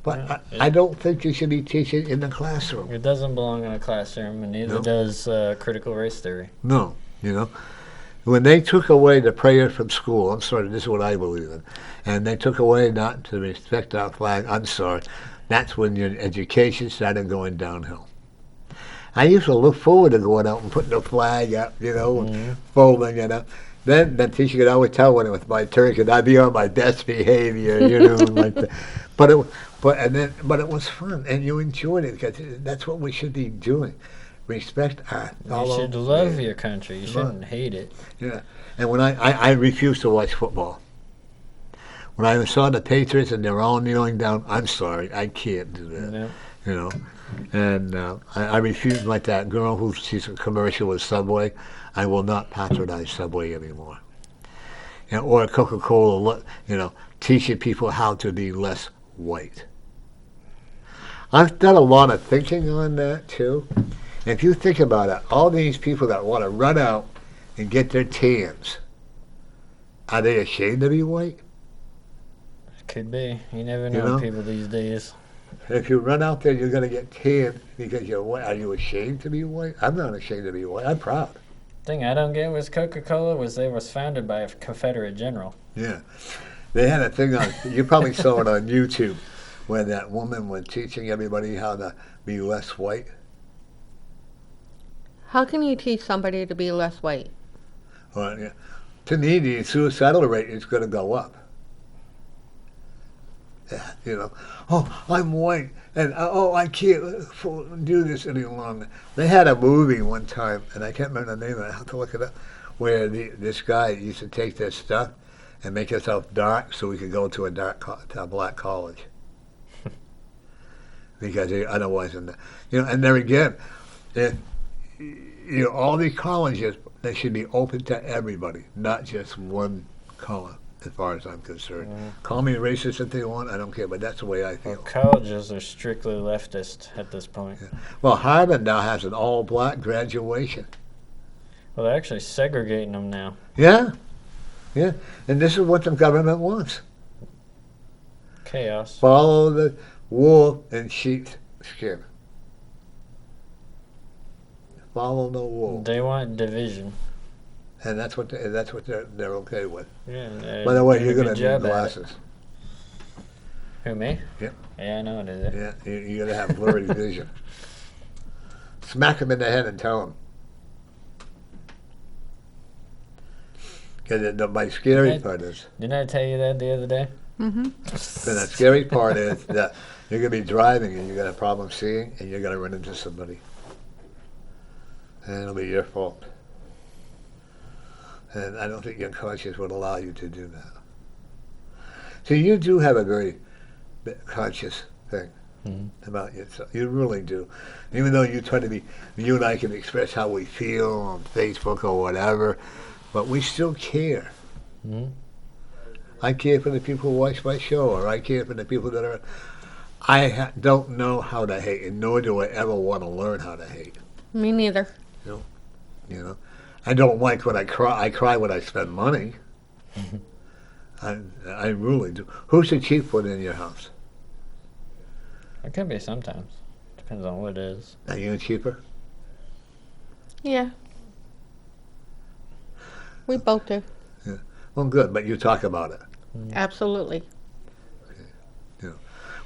But Yeah, I don't think you should be teaching in the classroom. It doesn't belong in a classroom, and neither No. does critical race theory. No, you know. When they took away the prayer from school, I'm sorry, this is what I believe in, and they took away not to respect our flag, I'm sorry, that's when your education started going downhill. I used to look forward to going out and putting the flag up, you know, and folding it up. Then the teacher could always tell when it was my turn, because I'd be on my best behavior, you know, like that. But it was fun, and you enjoyed it, because that's what we should be doing. Respect our You should love your country. You shouldn't hate it. Yeah, and when I refuse to watch football. When I saw the Patriots and they're all kneeling down, I'm sorry, I can't do that. No. You know, and I refuse, like that girl who sees a commercial with Subway. I will not patronize Subway anymore. You know, or Coca-Cola, you know, teaching people how to be less white. I've done a lot of thinking on that too. If you think about it, all these people that want to run out and get their tans, are they ashamed to be white? Could be. You never You know, know? people these days. If you run out there, you're going to get tanned because you're white. Are you ashamed to be white? I'm not ashamed to be white. I'm proud. Thing I don't get with Coca-Cola was they was founded by a Confederate general. Yeah. They had a thing on, you probably saw it on YouTube, where that woman was teaching everybody how to be less white. How can you teach somebody to be less white? Well, yeah. To me, the suicidal rate is going to go up. Yeah, you know, oh, I'm white, and oh, I can't do this any longer. They had a movie one time, and I can't remember the name of it. I have to look it up, where this guy used to take this stuff and make himself dark so he could go to a black college. Because he otherwise, you know, and there again, if, you know, all these colleges, they should be open to everybody, not just one color, as far as I'm concerned. Call me racist if they want, I don't care, but that's the way I Well, feel. colleges are strictly leftist at this point. Well, Harvard now has an all-black graduation. Well, they're actually segregating them now. Yeah, yeah, and this is what the government wants. Chaos. Follow the wool in sheep's skin. Follow the wool, They want division. and that's what they're okay with. Yeah. By the way, doing you're a gonna good need job at it. glasses. Who, me? Yep. Yeah, I know it is. Yeah, you're gonna have blurry vision. Smack him in the head and tell him. Because my scary Right. part is, Didn't I tell you that the other day? Mm-hmm. the scary part is that you're gonna be driving and you're gonna have a problem seeing, and you're gonna run into somebody, and it'll be your fault. And I don't think your conscience would allow you to do that. So you do have a very conscious thing about yourself. You really do. Even though you try to be, you and I can express how we feel on Facebook or whatever, but we still care. Mhm. I care for the people who watch my show, or I care for the people that are. Don't know how to hate, and nor do I ever want to learn how to hate. Me neither. You know, I don't like when I cry. I cry when I spend money. I really do. Who's the cheap one in your house? It can be sometimes. Depends on what it is. Are you cheaper? Yeah. We both do. Well, good, but you talk about it. Absolutely.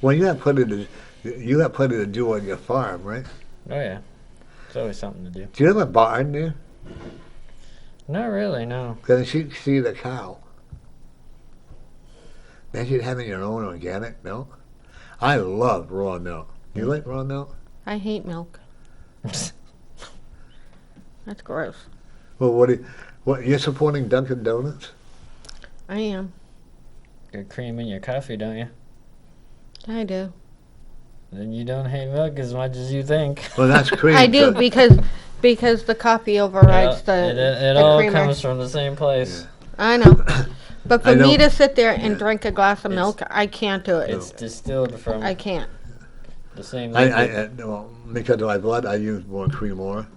Well, you have plenty to do on your farm, right? Oh yeah, it's always something to do. Do you have a barn there? Not really, no. Because you see the cow. Imagine having your own organic milk. I love raw milk. You like raw milk? I hate milk. That's gross. Well, what you're supporting Dunkin' Donuts? I am. Get cream in your coffee, don't you? I do. Then you don't hate milk as much as you think. Well, that's cream. I do so- because the coffee overrides it the all creamer. comes from the same place. I know. But for I me know- to sit there and Yeah. drink a glass of It's- milk, I can't do it. It's distilled from I can't. the same. Well, because of my blood, I use more cream oil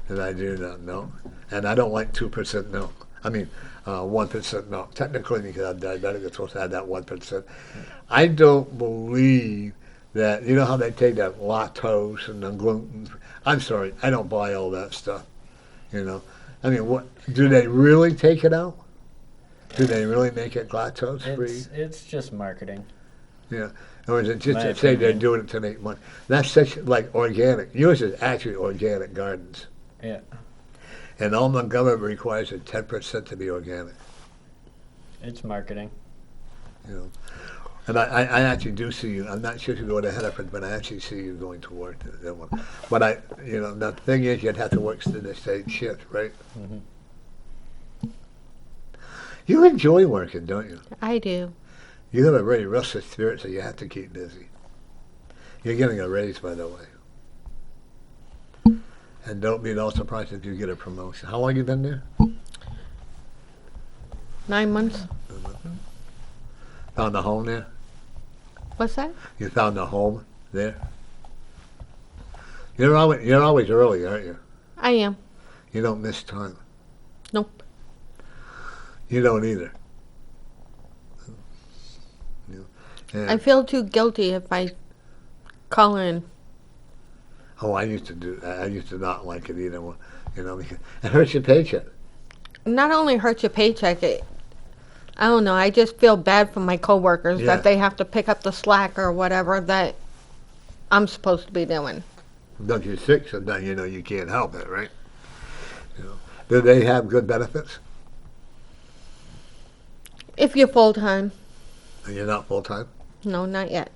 than I do that milk, and I don't like 2% milk. I mean, 1% milk. Technically, because I'm diabetic, it's supposed to have that 1%. I don't believe that. You know how they take that lactose and the gluten. I'm sorry, I don't buy all that stuff. You know, I mean, what do they really take it out? Do they really make it lactose free? It's just marketing. Yeah. Or is it just My to say they're opinion. doing it to make money? That's such like organic. Yours is actually organic gardens. Yeah. And all the government requires is 10% to be organic. It's marketing. You know. And I actually do see you. I'm not sure if you go to Hennepin, but I actually see you going to work. That one. But the thing is, you'd have to work the same shift, right? Mhm. You enjoy working, don't you? I do. You have a very restless spirit, so you have to keep busy. You're getting a raise, by the way. And don't be at all surprised if you get a promotion. How long you been there? 9 months. Found a home there? What's that? You found a home there? You're always early, aren't you? I am. You don't miss time. Nope. You don't either. I feel too guilty if I call in. Oh, I used to do that. I used to not like it either. You know, because it hurts your paycheck. Not only hurts your paycheck, I don't know, I just feel bad for my coworkers Yeah. that they have to pick up the slack or whatever that I'm supposed to be doing. Don't you sick, sometimes you know you can't help it, right? You know. Do they have good benefits? If you're full time. And you're not full time? No, not yet.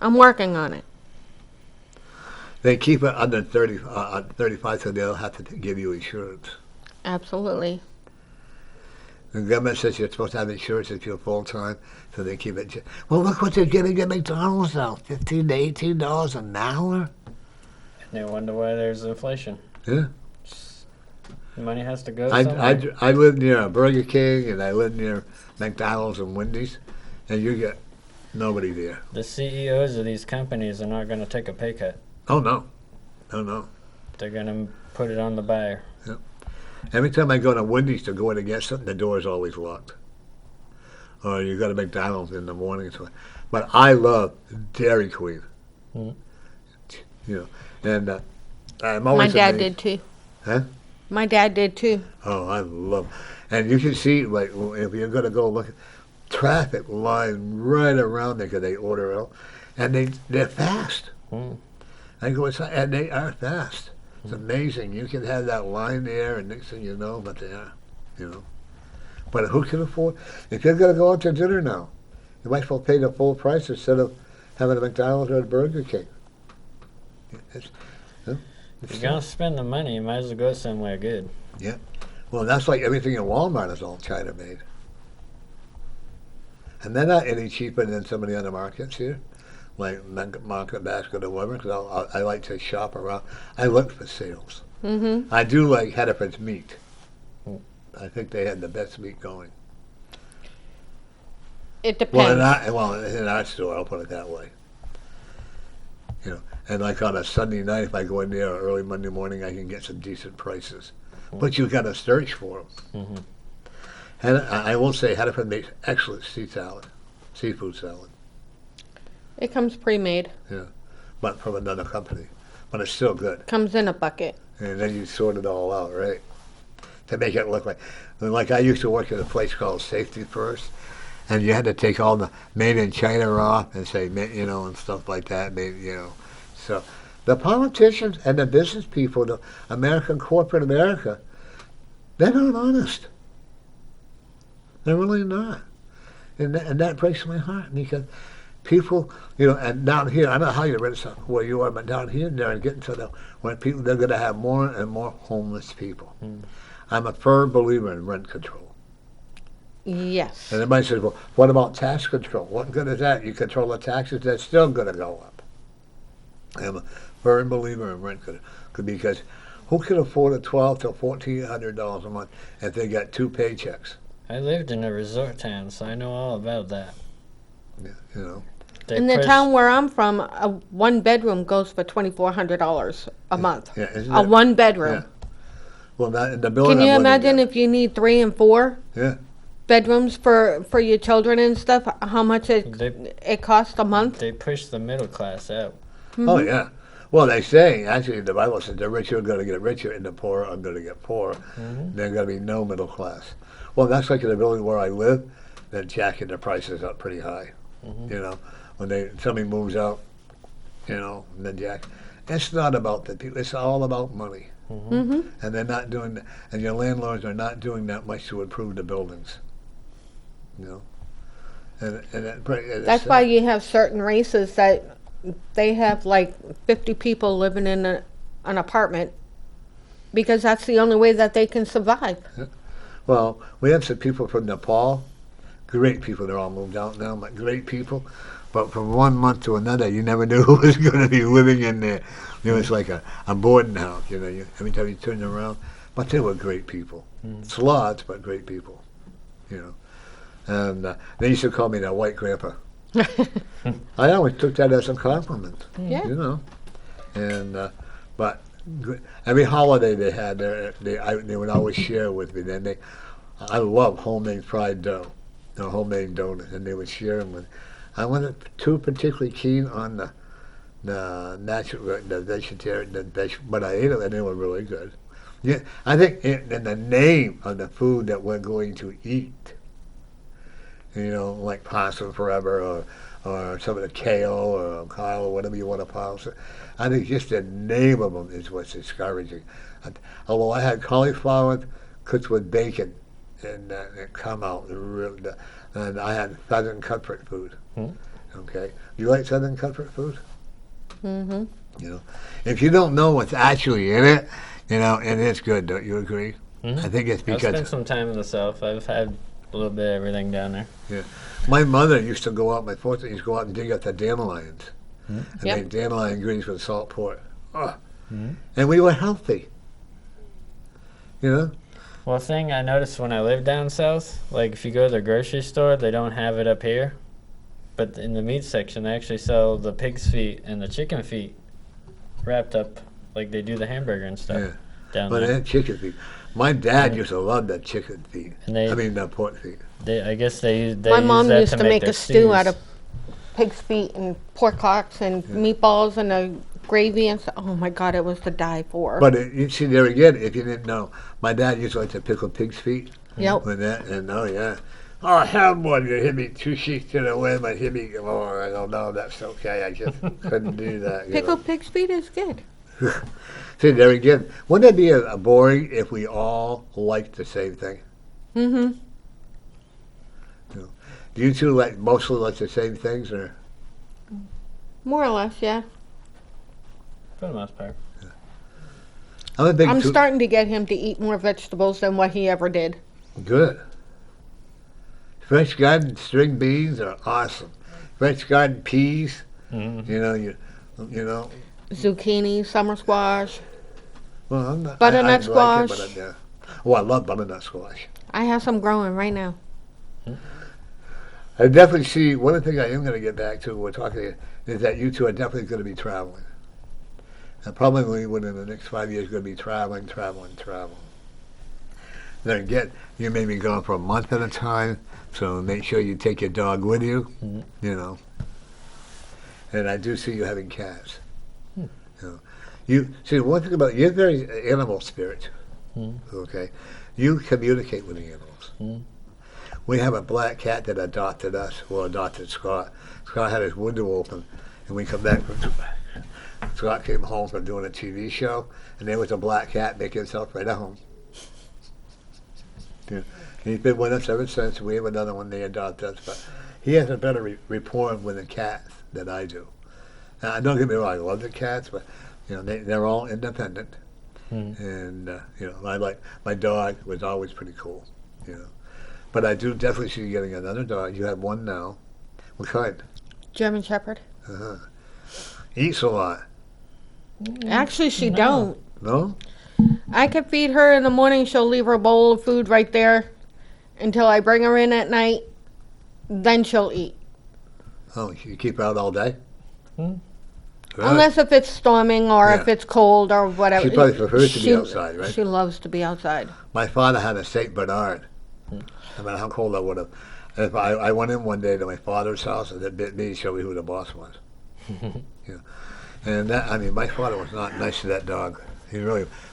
I'm working on it. They keep it under 35, so they'll have to give you insurance. Absolutely. The government says you're supposed to have insurance if you're full time, so they keep it. Well, look what they're getting at McDonald's now: $15 to $18 an hour. And they wonder why there's inflation. Yeah. Money has to go I somewhere. live near a Burger King, and I live near McDonald's and Wendy's, and you get nobody there. The CEOs of these companies are not going to take a pay cut. Oh no, no. They're going to put it on the buyer. Every time I go to Wendy's to go in and get something, the door is always locked. Or you go to McDonald's in the morning. But I love Dairy Queen. Mhm. You know, and I'm My always dad amazed. did too. Huh? My dad did too. Oh, I love, and you can see like if you're gonna go look, traffic line right around there because they order out, and they're fast. Mm. I go inside, and they are fast. It's amazing. You can have that line there, and next thing you know, but they are, you know. But who can afford? If you're going to go out to dinner now, you might as well pay the full price instead of having a McDonald's or a Burger King. It's, If you're going to spend the money, you might as well go somewhere good. well, that's like everything in Walmart is all China made, and they're not any cheaper than some of the other markets here, like Market Basket or whatever. Because I like to shop around. I look for sales. Mm-hmm. I do like Hennepin's meat. Mm. I think they had the best meat going. It Well, depends. in our store, I'll put it that way. You know, and like on a Sunday night, if I go in there early Monday morning, I can get some decent prices. But you got to search for them. Hmm. And I will say, Hennepin makes excellent seafood salad, It comes pre-made. but from another company. But it's still good. Comes in a bucket. And then you sort it all out, right? to make it look like I used to work at a place called Safety First, and you had to take all the made in China off and say, and stuff like that, So the politicians and the business people, the corporate America, they're not honest. They're really not. And that breaks my heart because people, and down here, I don't know how you read it where you are, but down here, they're getting to the when people, they're going to have more and more homeless people. I'm a firm believer in rent control. Yes. And everybody says, well, what about tax control? What good is that? You control the taxes, they're still going to go up. I'm a firm believer in rent control because who can afford a $1,200 to $1,400 a month if they got 2 paychecks? I lived in a resort town, so I know all about that. Yeah, They In the push- town where I'm from, a 1-bedroom goes for $2,400 a month. Yeah, isn't A it? 1-bedroom. Yeah. Well, that, in the building Can you I'm living imagine in, if you need 3 and 4 Yeah. bedrooms for your children and stuff? How much They- it costs a month? They push the middle class out. Oh, yeah. Well, they say, actually, the Bible says the rich are going to get richer and the poor are going to get poorer. There's going to be no middle class. Well, that's like in the building where I live, they're jacking the prices up pretty high. When somebody moves out, and then jack. It's not about the people. It's all about money. And they're not doing that. And your landlords are not doing that much to improve the buildings. That's why you have certain races that they have like 50 people living in an apartment because that's the only way that they can survive. Well, we have some people from Nepal, great people. They're all moved out now, but great people. But from one month to another, you never knew who was going to be living in there. It's like a boarding house, every time you turn around. But they were great people. Sloths, but great people, And they used to call me the white grandpa. I always took that as a compliment, Yeah. And, but every holiday they had, they would always share with me. Then I love homemade fried dough, homemade donuts, and they would share them with. I wasn't too particularly keen on the natural, the vegetarian, but I ate them and they were really good. Yeah, I think in the name of the food that we're going to eat, like Possum Forever or some of the kale or kale or whatever you want to pronounce it. I think just the name of them is what's discouraging. Although I had cauliflower cooked with bacon, and it come out really. And I had Southern comfort food. Okay, you like Southern comfort food? Mm-hmm. If you don't know what's actually in it, and it's good. Don't you agree? I think it's I've because spent some time in the South. I've had a little bit of everything down there. my mother used to go out. My father used to go out and dig up the dandelions and Yep. make dandelion greens with salt pork. And we were healthy. Well, thing I noticed when I lived down south, like if you go to the grocery store, they don't have it up here. But in the meat section, they actually sell the pig's feet and the chicken feet wrapped up like they do the hamburger and stuff Yeah. down But they there. had chicken feet. My dad used to love that chicken feet. And the pork feet. I guess they My use mom that used to make their a stew out stews. of pig's feet and pork hocks and meatballs and a gravy and stuff. Oh my God, it was to die for. But you see there again, if you didn't know, my dad used to like to pickle pig's feet. Yep. With that, and oh yeah. Oh, have one. You hit me 2 sheets to the wind, but hit me. Oh, I don't know. That's okay. I just couldn't do that. Pickled pig's feet is good. See there again. Wouldn't it be a boring if we all liked the same thing? Mm-hmm. Do you two mostly like the same things, or? More or less, yeah. For the most part. I'm a big. I'm starting to get him to eat more vegetables than what he ever did. Good. Fresh garden string beans are awesome. Fresh garden peas. Mm-hmm. You know. Zucchini, summer squash. Well, I'm not, Butternut I like squash. it, but oh, I love butternut squash. I have some growing right now. I definitely see one of the things I am going to get back to. We're talking is that you two are definitely going to be traveling, and probably within the next 5 years, going to be traveling. Then again, you may be gone for a month at a time, so make sure you take your dog with you. And I do see you having cats. You see one thing about you're very animal spirit. Okay, you communicate with the animals. We have a black cat that adopted us, well, adopted Scott. Scott had his window open, and we come back from. Scott came home from doing a TV show, and there was a black cat making himself right at home. Yeah. He's been with us ever since. We have another one they adopted us, but he has a better rapport with the cats than I do. Now, don't get me wrong, I love the cats, but they're all independent. And my dog was always pretty cool. But I do definitely see you getting another dog. You have one now. What kind? German Shepherd. Eats a lot. Actually, she don't. No? I can feed her in the morning. She'll leave her bowl of food right there until I bring her in at night. Then she'll eat. Oh, you keep her out all day? Really? Unless if it's storming or if it's cold or whatever. She probably prefers to be outside, right? She loves to be outside. My father had a St. Bernard. No matter how cold I would have. If I went in one day to my father's house and it bit me, show me who the boss was. And my father was not nice to that dog.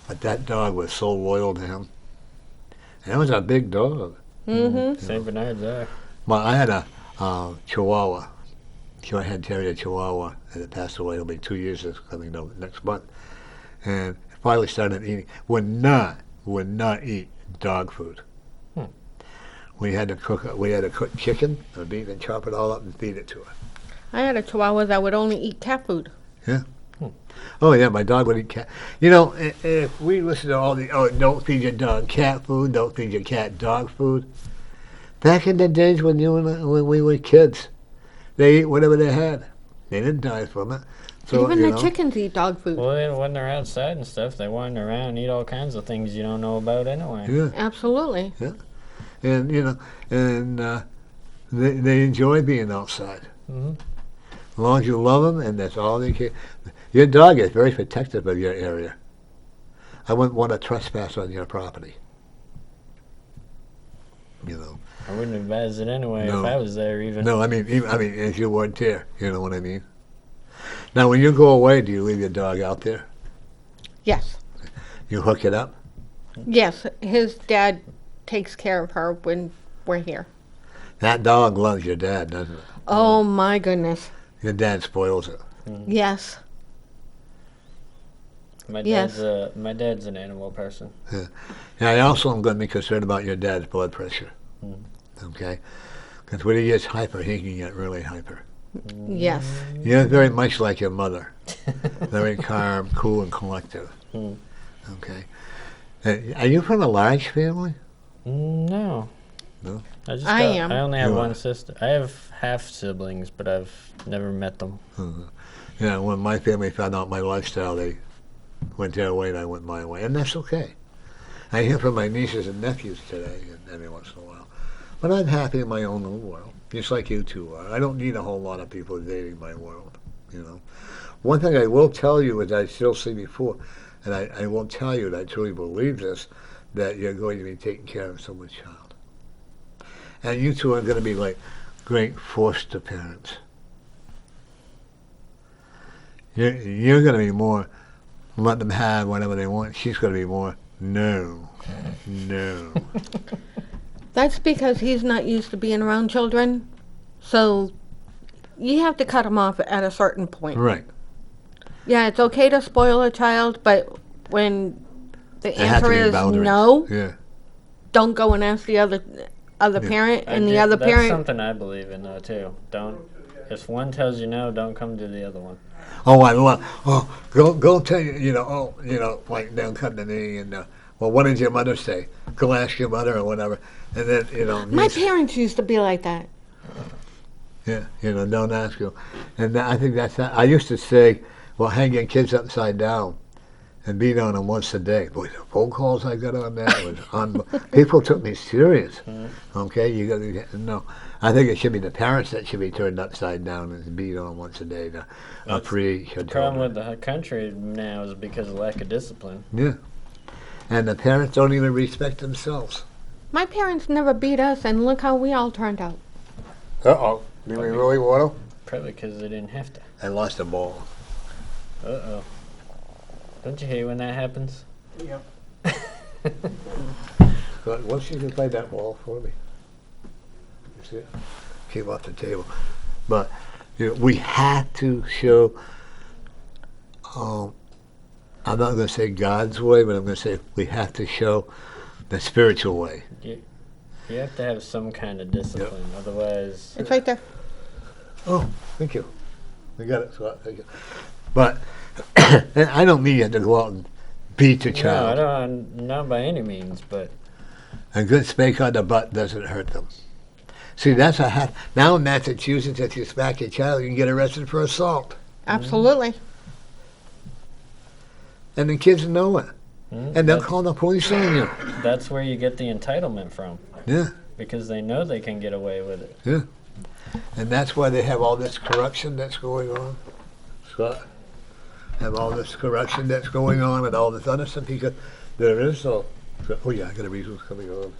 But that dog was so loyal to him. And it was a big dog. St. Bernards are. I had a Chihuahua. I had Terrier Chihuahua, and it passed away. It'll be 2 years coming next month. And finally started eating. Would not eat dog food. We had to cook chicken or beef and chop it all up and feed it to her. I had a Chihuahua that would only eat cat food. Yeah. Oh yeah, my dog would eat cat. If we listen to all don't feed your dog cat food, don't feed your cat dog food. Back in the days when when we were kids, they ate whatever they had. They didn't die from it. So, even the chickens eat dog food. Well, when they're outside and stuff, they wander around and eat all kinds of things you don't know about anyway. Yeah. Absolutely. Yeah. And they enjoy being outside. As long as you love them, and that's all they care. Your dog is very protective of your area. I wouldn't want to trespass on your property. I wouldn't advise it anyway if I was there even. No, I mean, if you weren't there, you know what I mean? Now, when you go away, do you leave your dog out there? Yes. You hook it up? Yes. His dad takes care of her when we're here. That dog loves your dad, doesn't it? Oh, my goodness. Your dad spoils it. Yes. My dad's an animal person. Yeah. I also am going to be concerned about your dad's blood pressure. Okay? Because when he gets hyper, he can get really hyper. Yes. You're very much like your mother. Very calm, cool, and collective. Okay? Are you from a large family? No. No? I am. I only have one sister. I have half siblings, but I've never met them. Yeah, when my family found out my lifestyle, they went their way and I went my way. And that's okay. I hear from my nieces and nephews today, and every once in a while. But I'm happy in my own little world, just like you two are. I don't need a whole lot of people invading my world, One thing I will tell you, as I still say before, and I will tell you, and I truly believe this, that you're going to be taking care of someone's child. And you two are going to be like great foster parents. You're going to be more, let them have whatever they want. She's going to be more, no. That's because he's not used to being around children. So you have to cut him off at a certain point. Right. Yeah, it's okay to spoil a child, but when the answer is no, don't go and ask the other parent, and the other parent. That's something I believe in, though, too. If one tells you no, don't come to the other one. Go tell you, like they'll come to me and, well, what did your mother say? Go ask your mother or whatever. And then, my parents used to be like that. Yeah, don't ask you. And I think I used to say, well, hang your kids upside down and beat on them once a day. Boy, the phone calls I got on that was unbelievable. People took me serious. Okay, you got to no. I think it should be the parents that should be turned upside down and beat on once a day to free. The problem with the country now is because of lack of discipline. Yeah, and the parents don't even respect themselves. My parents never beat us, and look how we all turned out. Do we really want to? Probably because they didn't have to. I lost a ball. Don't you hate when that happens? Yep. But once you can play that ball for me. You see it? Came off the table. But we have to show, I'm not going to say God's way, but I'm going to say we have to show the spiritual way. You have to have some kind of discipline, otherwise. It's right there. Oh, thank you. We got it, Scott. Thank you. But and I don't mean you have to go out and beat the No, child. not by any means, but A good spank on the butt doesn't hurt them. See, that's now in Massachusetts, if you smack your child, you can get arrested for assault. Absolutely. And the kids know it. And they'll call the police on you. that's where you get the entitlement from, Yeah, because they know they can get away with it. yeah. And that's why they have all this corruption that's going on. Scott? Have all this corruption that's going on and all this other stuff because there is no, oh yeah, I got a reason what's coming on.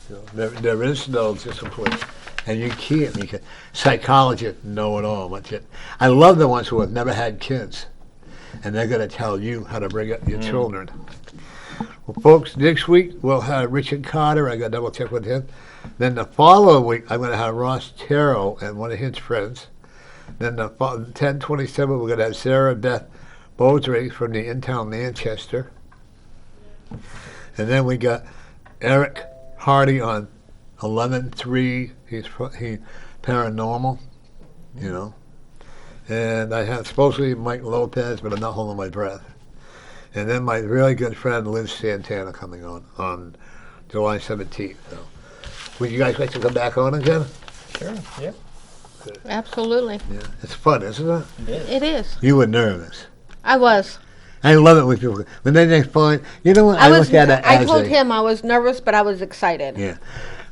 You know, there is no discipline. And you can't, because psychologists know it all. But I love the ones who have never had kids. And they're going to tell you how to bring up your children. Well, folks, next week we'll have Richard Carter. I got to double check with him. Then the following week, I'm going to have Ross Terrell and one of his friends. Then the 10/27, we're going to have Sarah Beth Beaudry from the In-Town Manchester. And then we got Eric Hardy on 11/3. He's paranormal, you know. And I have supposedly Mike Lopez, but I'm not holding my breath. And then my really good friend Liz Santana coming on July 17th. So, would you guys like to come back on again? Sure. Yep. Absolutely. Yeah, it's fun, isn't it? It is. It is. You were nervous. I was. I love it when people when they find. You know what? I look at it I as told him I was nervous, but I was excited. Yeah.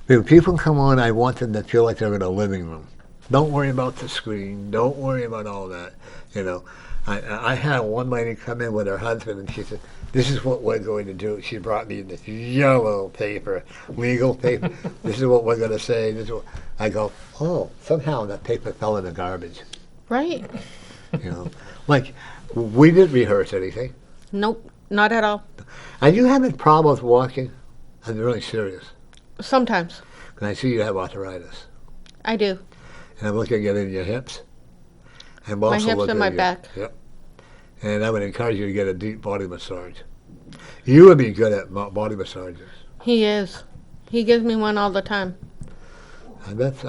When people come on, I want them to feel like they're in a living room. Don't worry about the screen. Don't worry about all that. You know, I had one lady come in with her husband, and she said, "This is what we're going to do." She brought me this yellow paper, legal paper. This is what we're going to say. This is what I go. Oh, somehow that paper fell in the garbage. Right? You know, like we didn't rehearse anything. Nope, not at all. Are you having problems walking? I'm really serious. Sometimes. And I see you have arthritis. I do. And I'm looking at it in your hips. I'm My also hips looking and my at your- back. Yep. And I would encourage you to get a deep body massage. You would be good at body massages. He is. He gives me one all the time. I bet.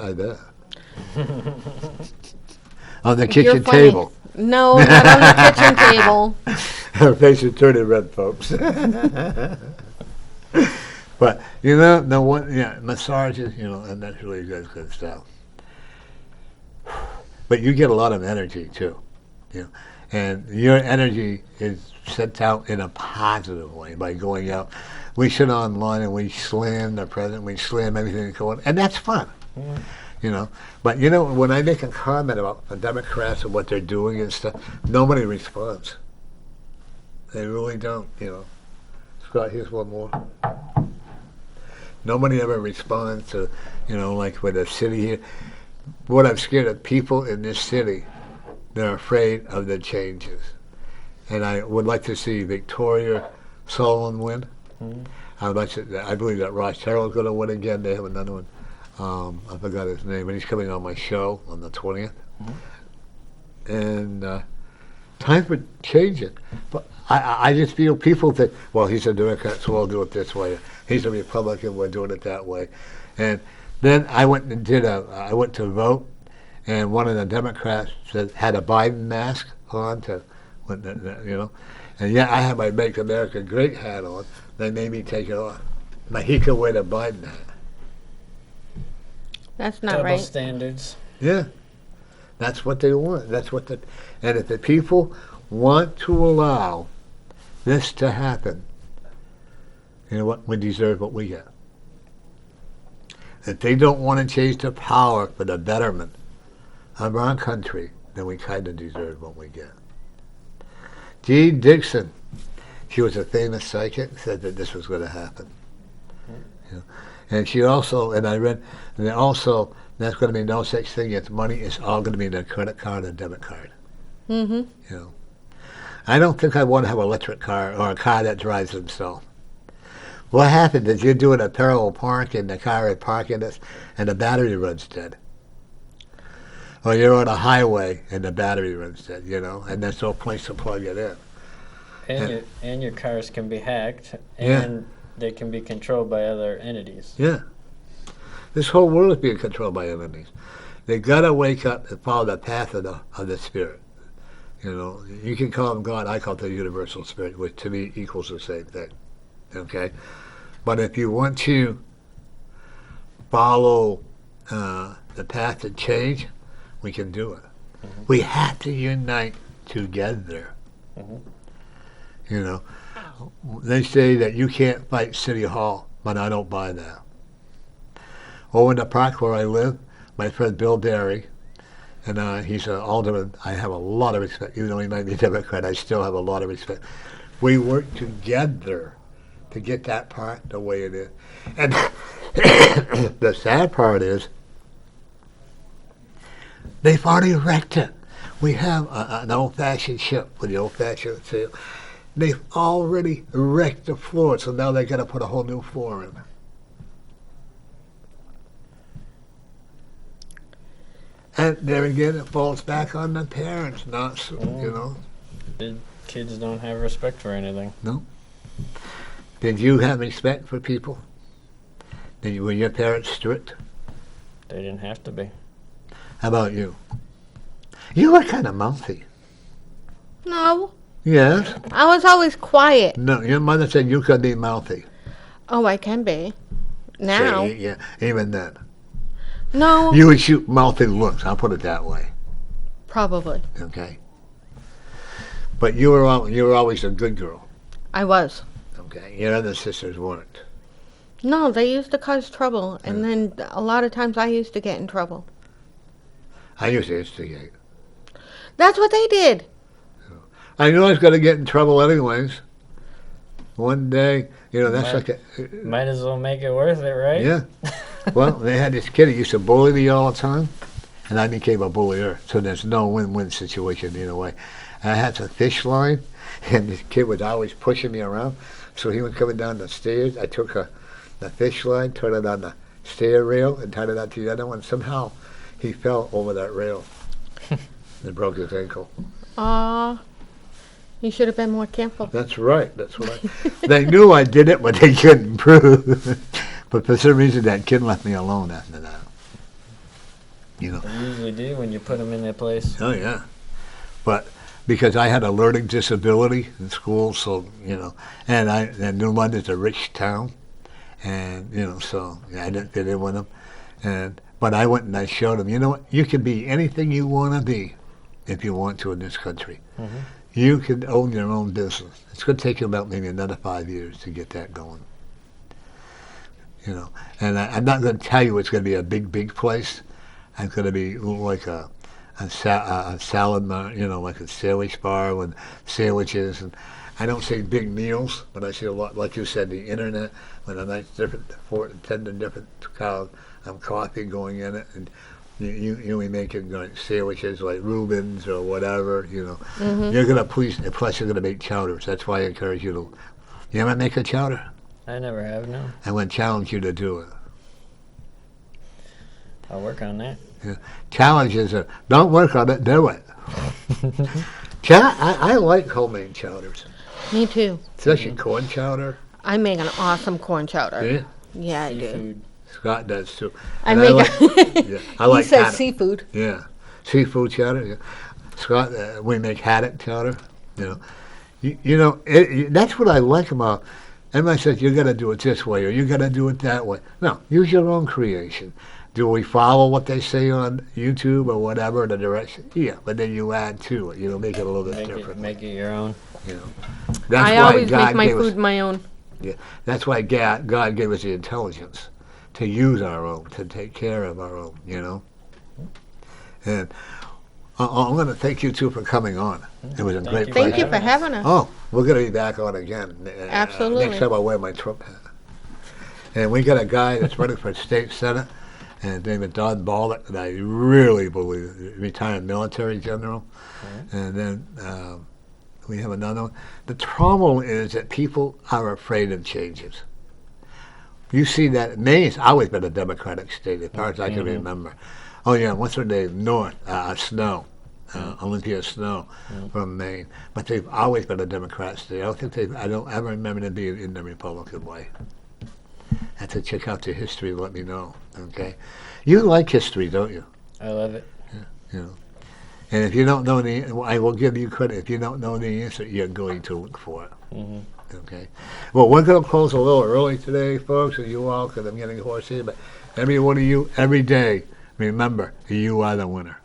On the You're kitchen funny. table. No, not on the kitchen table. Her face is turning red, folks. But you know, the one, yeah, massages, you know, and that's really good stuff. But you get a lot of energy too, you know, and your energy is sent out in a positive way by going out. We sit online and we slam the president, we slam everything that's going, and that's fun, you know. But you know, when I make a comment about the Democrats and what they're doing and stuff, nobody responds. They really don't, you know. Scott, here's one more. Nobody ever responds to, you know, like with the city here. What I'm scared of, people in this city, they're afraid of the changes. And I would like to see Victoria Sullivan win. I would like to, I believe that Ross Terrell is going to win again. They have another one. I forgot his name, but he's coming on my show on the 20th. And time for changing. But I just feel people think, well, he's a Democrat, so I'll do it this way. He's a Republican, we're doing it that way. And then I went and I went to vote, and one of the Democrats had a Biden mask on to, you know, and yeah, I had my Make America Great hat on. They made me take it off. But he could wear the Biden hat. That's not Double right. standards. Yeah, that's what they want. And if the people want to allow this to happen, you know what? We deserve what we get. If they don't want to change the power for the betterment of our country, then we kind of deserve what we get. Jean Dixon, she was a famous psychic, said that this was going to happen. You know? And she also, and I read, and also, there's going to be no such thing as money. It's all going to be in a credit card and debit card. Mm-hmm. You know, I don't think I want to have an electric car or a car that drives itself. What happens is you're doing a parallel park and the car is parking this and the battery runs dead. Or you're on a highway and the battery runs dead, and there's no place to plug it in. And your cars can be hacked, Yeah. and they can be controlled by other entities. Yeah. This whole world is being controlled by enemies. They gotta wake up and follow the path of the spirit. You can call him God. I call it the universal spirit, which to me equals the same thing. Okay, but if you want to follow the path to change, we can do it. Mm-hmm. We have to unite together. Mm-hmm. They say that you can't fight City Hall, but I don't buy that. Over in the park where I live, my friend Bill Derry, and he's an alderman. I have a lot of respect. Even though he might be a Democrat, I still have a lot of respect. We work together to get that part the way it is. And the sad part is they've already wrecked it. We have an old-fashioned ship with the old-fashioned sail. They've already wrecked the floor, so now they've got to put a whole new floor in. And there again, it falls back on the parents, not, The kids don't have respect for anything. No. Did you have respect for people? Were your parents strict? They didn't have to be. How about you? You were kind of mouthy. No. Yes? I was always quiet. No, your mother said you could be mouthy. Oh, I can be. Now. Yeah, even then. No. You would shoot mouthy looks, I'll put it that way. Probably. Okay. But you were always a good girl. I was. Okay. Your other sisters weren't. No, they used to cause trouble, and then a lot of times I used to get in trouble. I used to instigate. That's what they did. I knew I was going to get in trouble anyways. One day, that's Might as well make it worth it, right? Yeah. Well, they had this kid who used to bully me all the time, and I became a bullier. So there's no win-win situation either way. And I had a fish line, and this kid was always pushing me around. So he was coming down the stairs. I took the fish line, turned it on the stair rail, and tied it out to the other one. Somehow, he fell over that rail and broke his ankle. You should have been more careful. That's right. That's what they knew I did it, but they couldn't prove. But for some reason, that kid left me alone after that. They usually do when you put them in their place. Oh, yeah. But because I had a learning disability in school, so, and New London's a rich town, and, so I didn't fit in with them. But I went and I showed them, you can be anything you want to be if you want to in this country. Mm-hmm. You can own your own business. It's going to take you about maybe another 5 years to get that going. And I'm not going to tell you it's going to be a big place. I'm going to be like a salad bar, like a sandwich bar with sandwiches. And I don't say big meals, but I say a lot, like you said, the internet with a nice different 10 different kind of coffee going in it. And you be making like sandwiches like Reuben's or whatever, Mm-hmm. You're going to plus you're going to make chowders. That's why I encourage you to. You ever make a chowder? I never have, no. I want to challenge you to do it. I'll work on that. Yeah. Challenges are, don't work on it, do it. I like homemade chowders. Me too. Especially corn chowder. I make an awesome corn chowder. Yeah? Yeah, I Seafood. do. Scott does too. I like he said haddock. seafood. Yeah. Seafood chowder. Yeah. Scott, we make haddock chowder. That's what I like about. Everybody says you got to do it this way or you got to do it that way. No, use your own creation. Do we follow what they say on YouTube or whatever, the direction? Yeah, but then you add to it. Make it a little bit different. Make it your own. That's I why always God make my gave us, food my own. Yeah, that's why God gave us the intelligence to use our own, to take care of our own. And I'm going to thank you two for coming on. It was a great pleasure. Thank you for having us. Oh, we're going to be back on again. Absolutely. Next time I wear my Trump hat. And we got a guy that's running for state senate, and his name is Don Bolduc, and I really believe, retired military general. Mm-hmm. And then we have another one. The trouble is that people are afraid of changes. You see that Maine's always been a Democratic state as far as I can remember. Oh yeah, what's her name? North Snow, Olympia Snow from Maine. But they've always been a Democrat state. I don't ever remember them being in the Republican way. Have to check out the history and let me know. Okay, you like history, don't you? I love it. You know. And if you don't know I will give you credit. If you don't know the answer, you're going to look for it. Okay. Well, we're going to close a little early today, folks, and you all, because I'm getting hoarse here. But every one of you, every day, remember, you are the winner.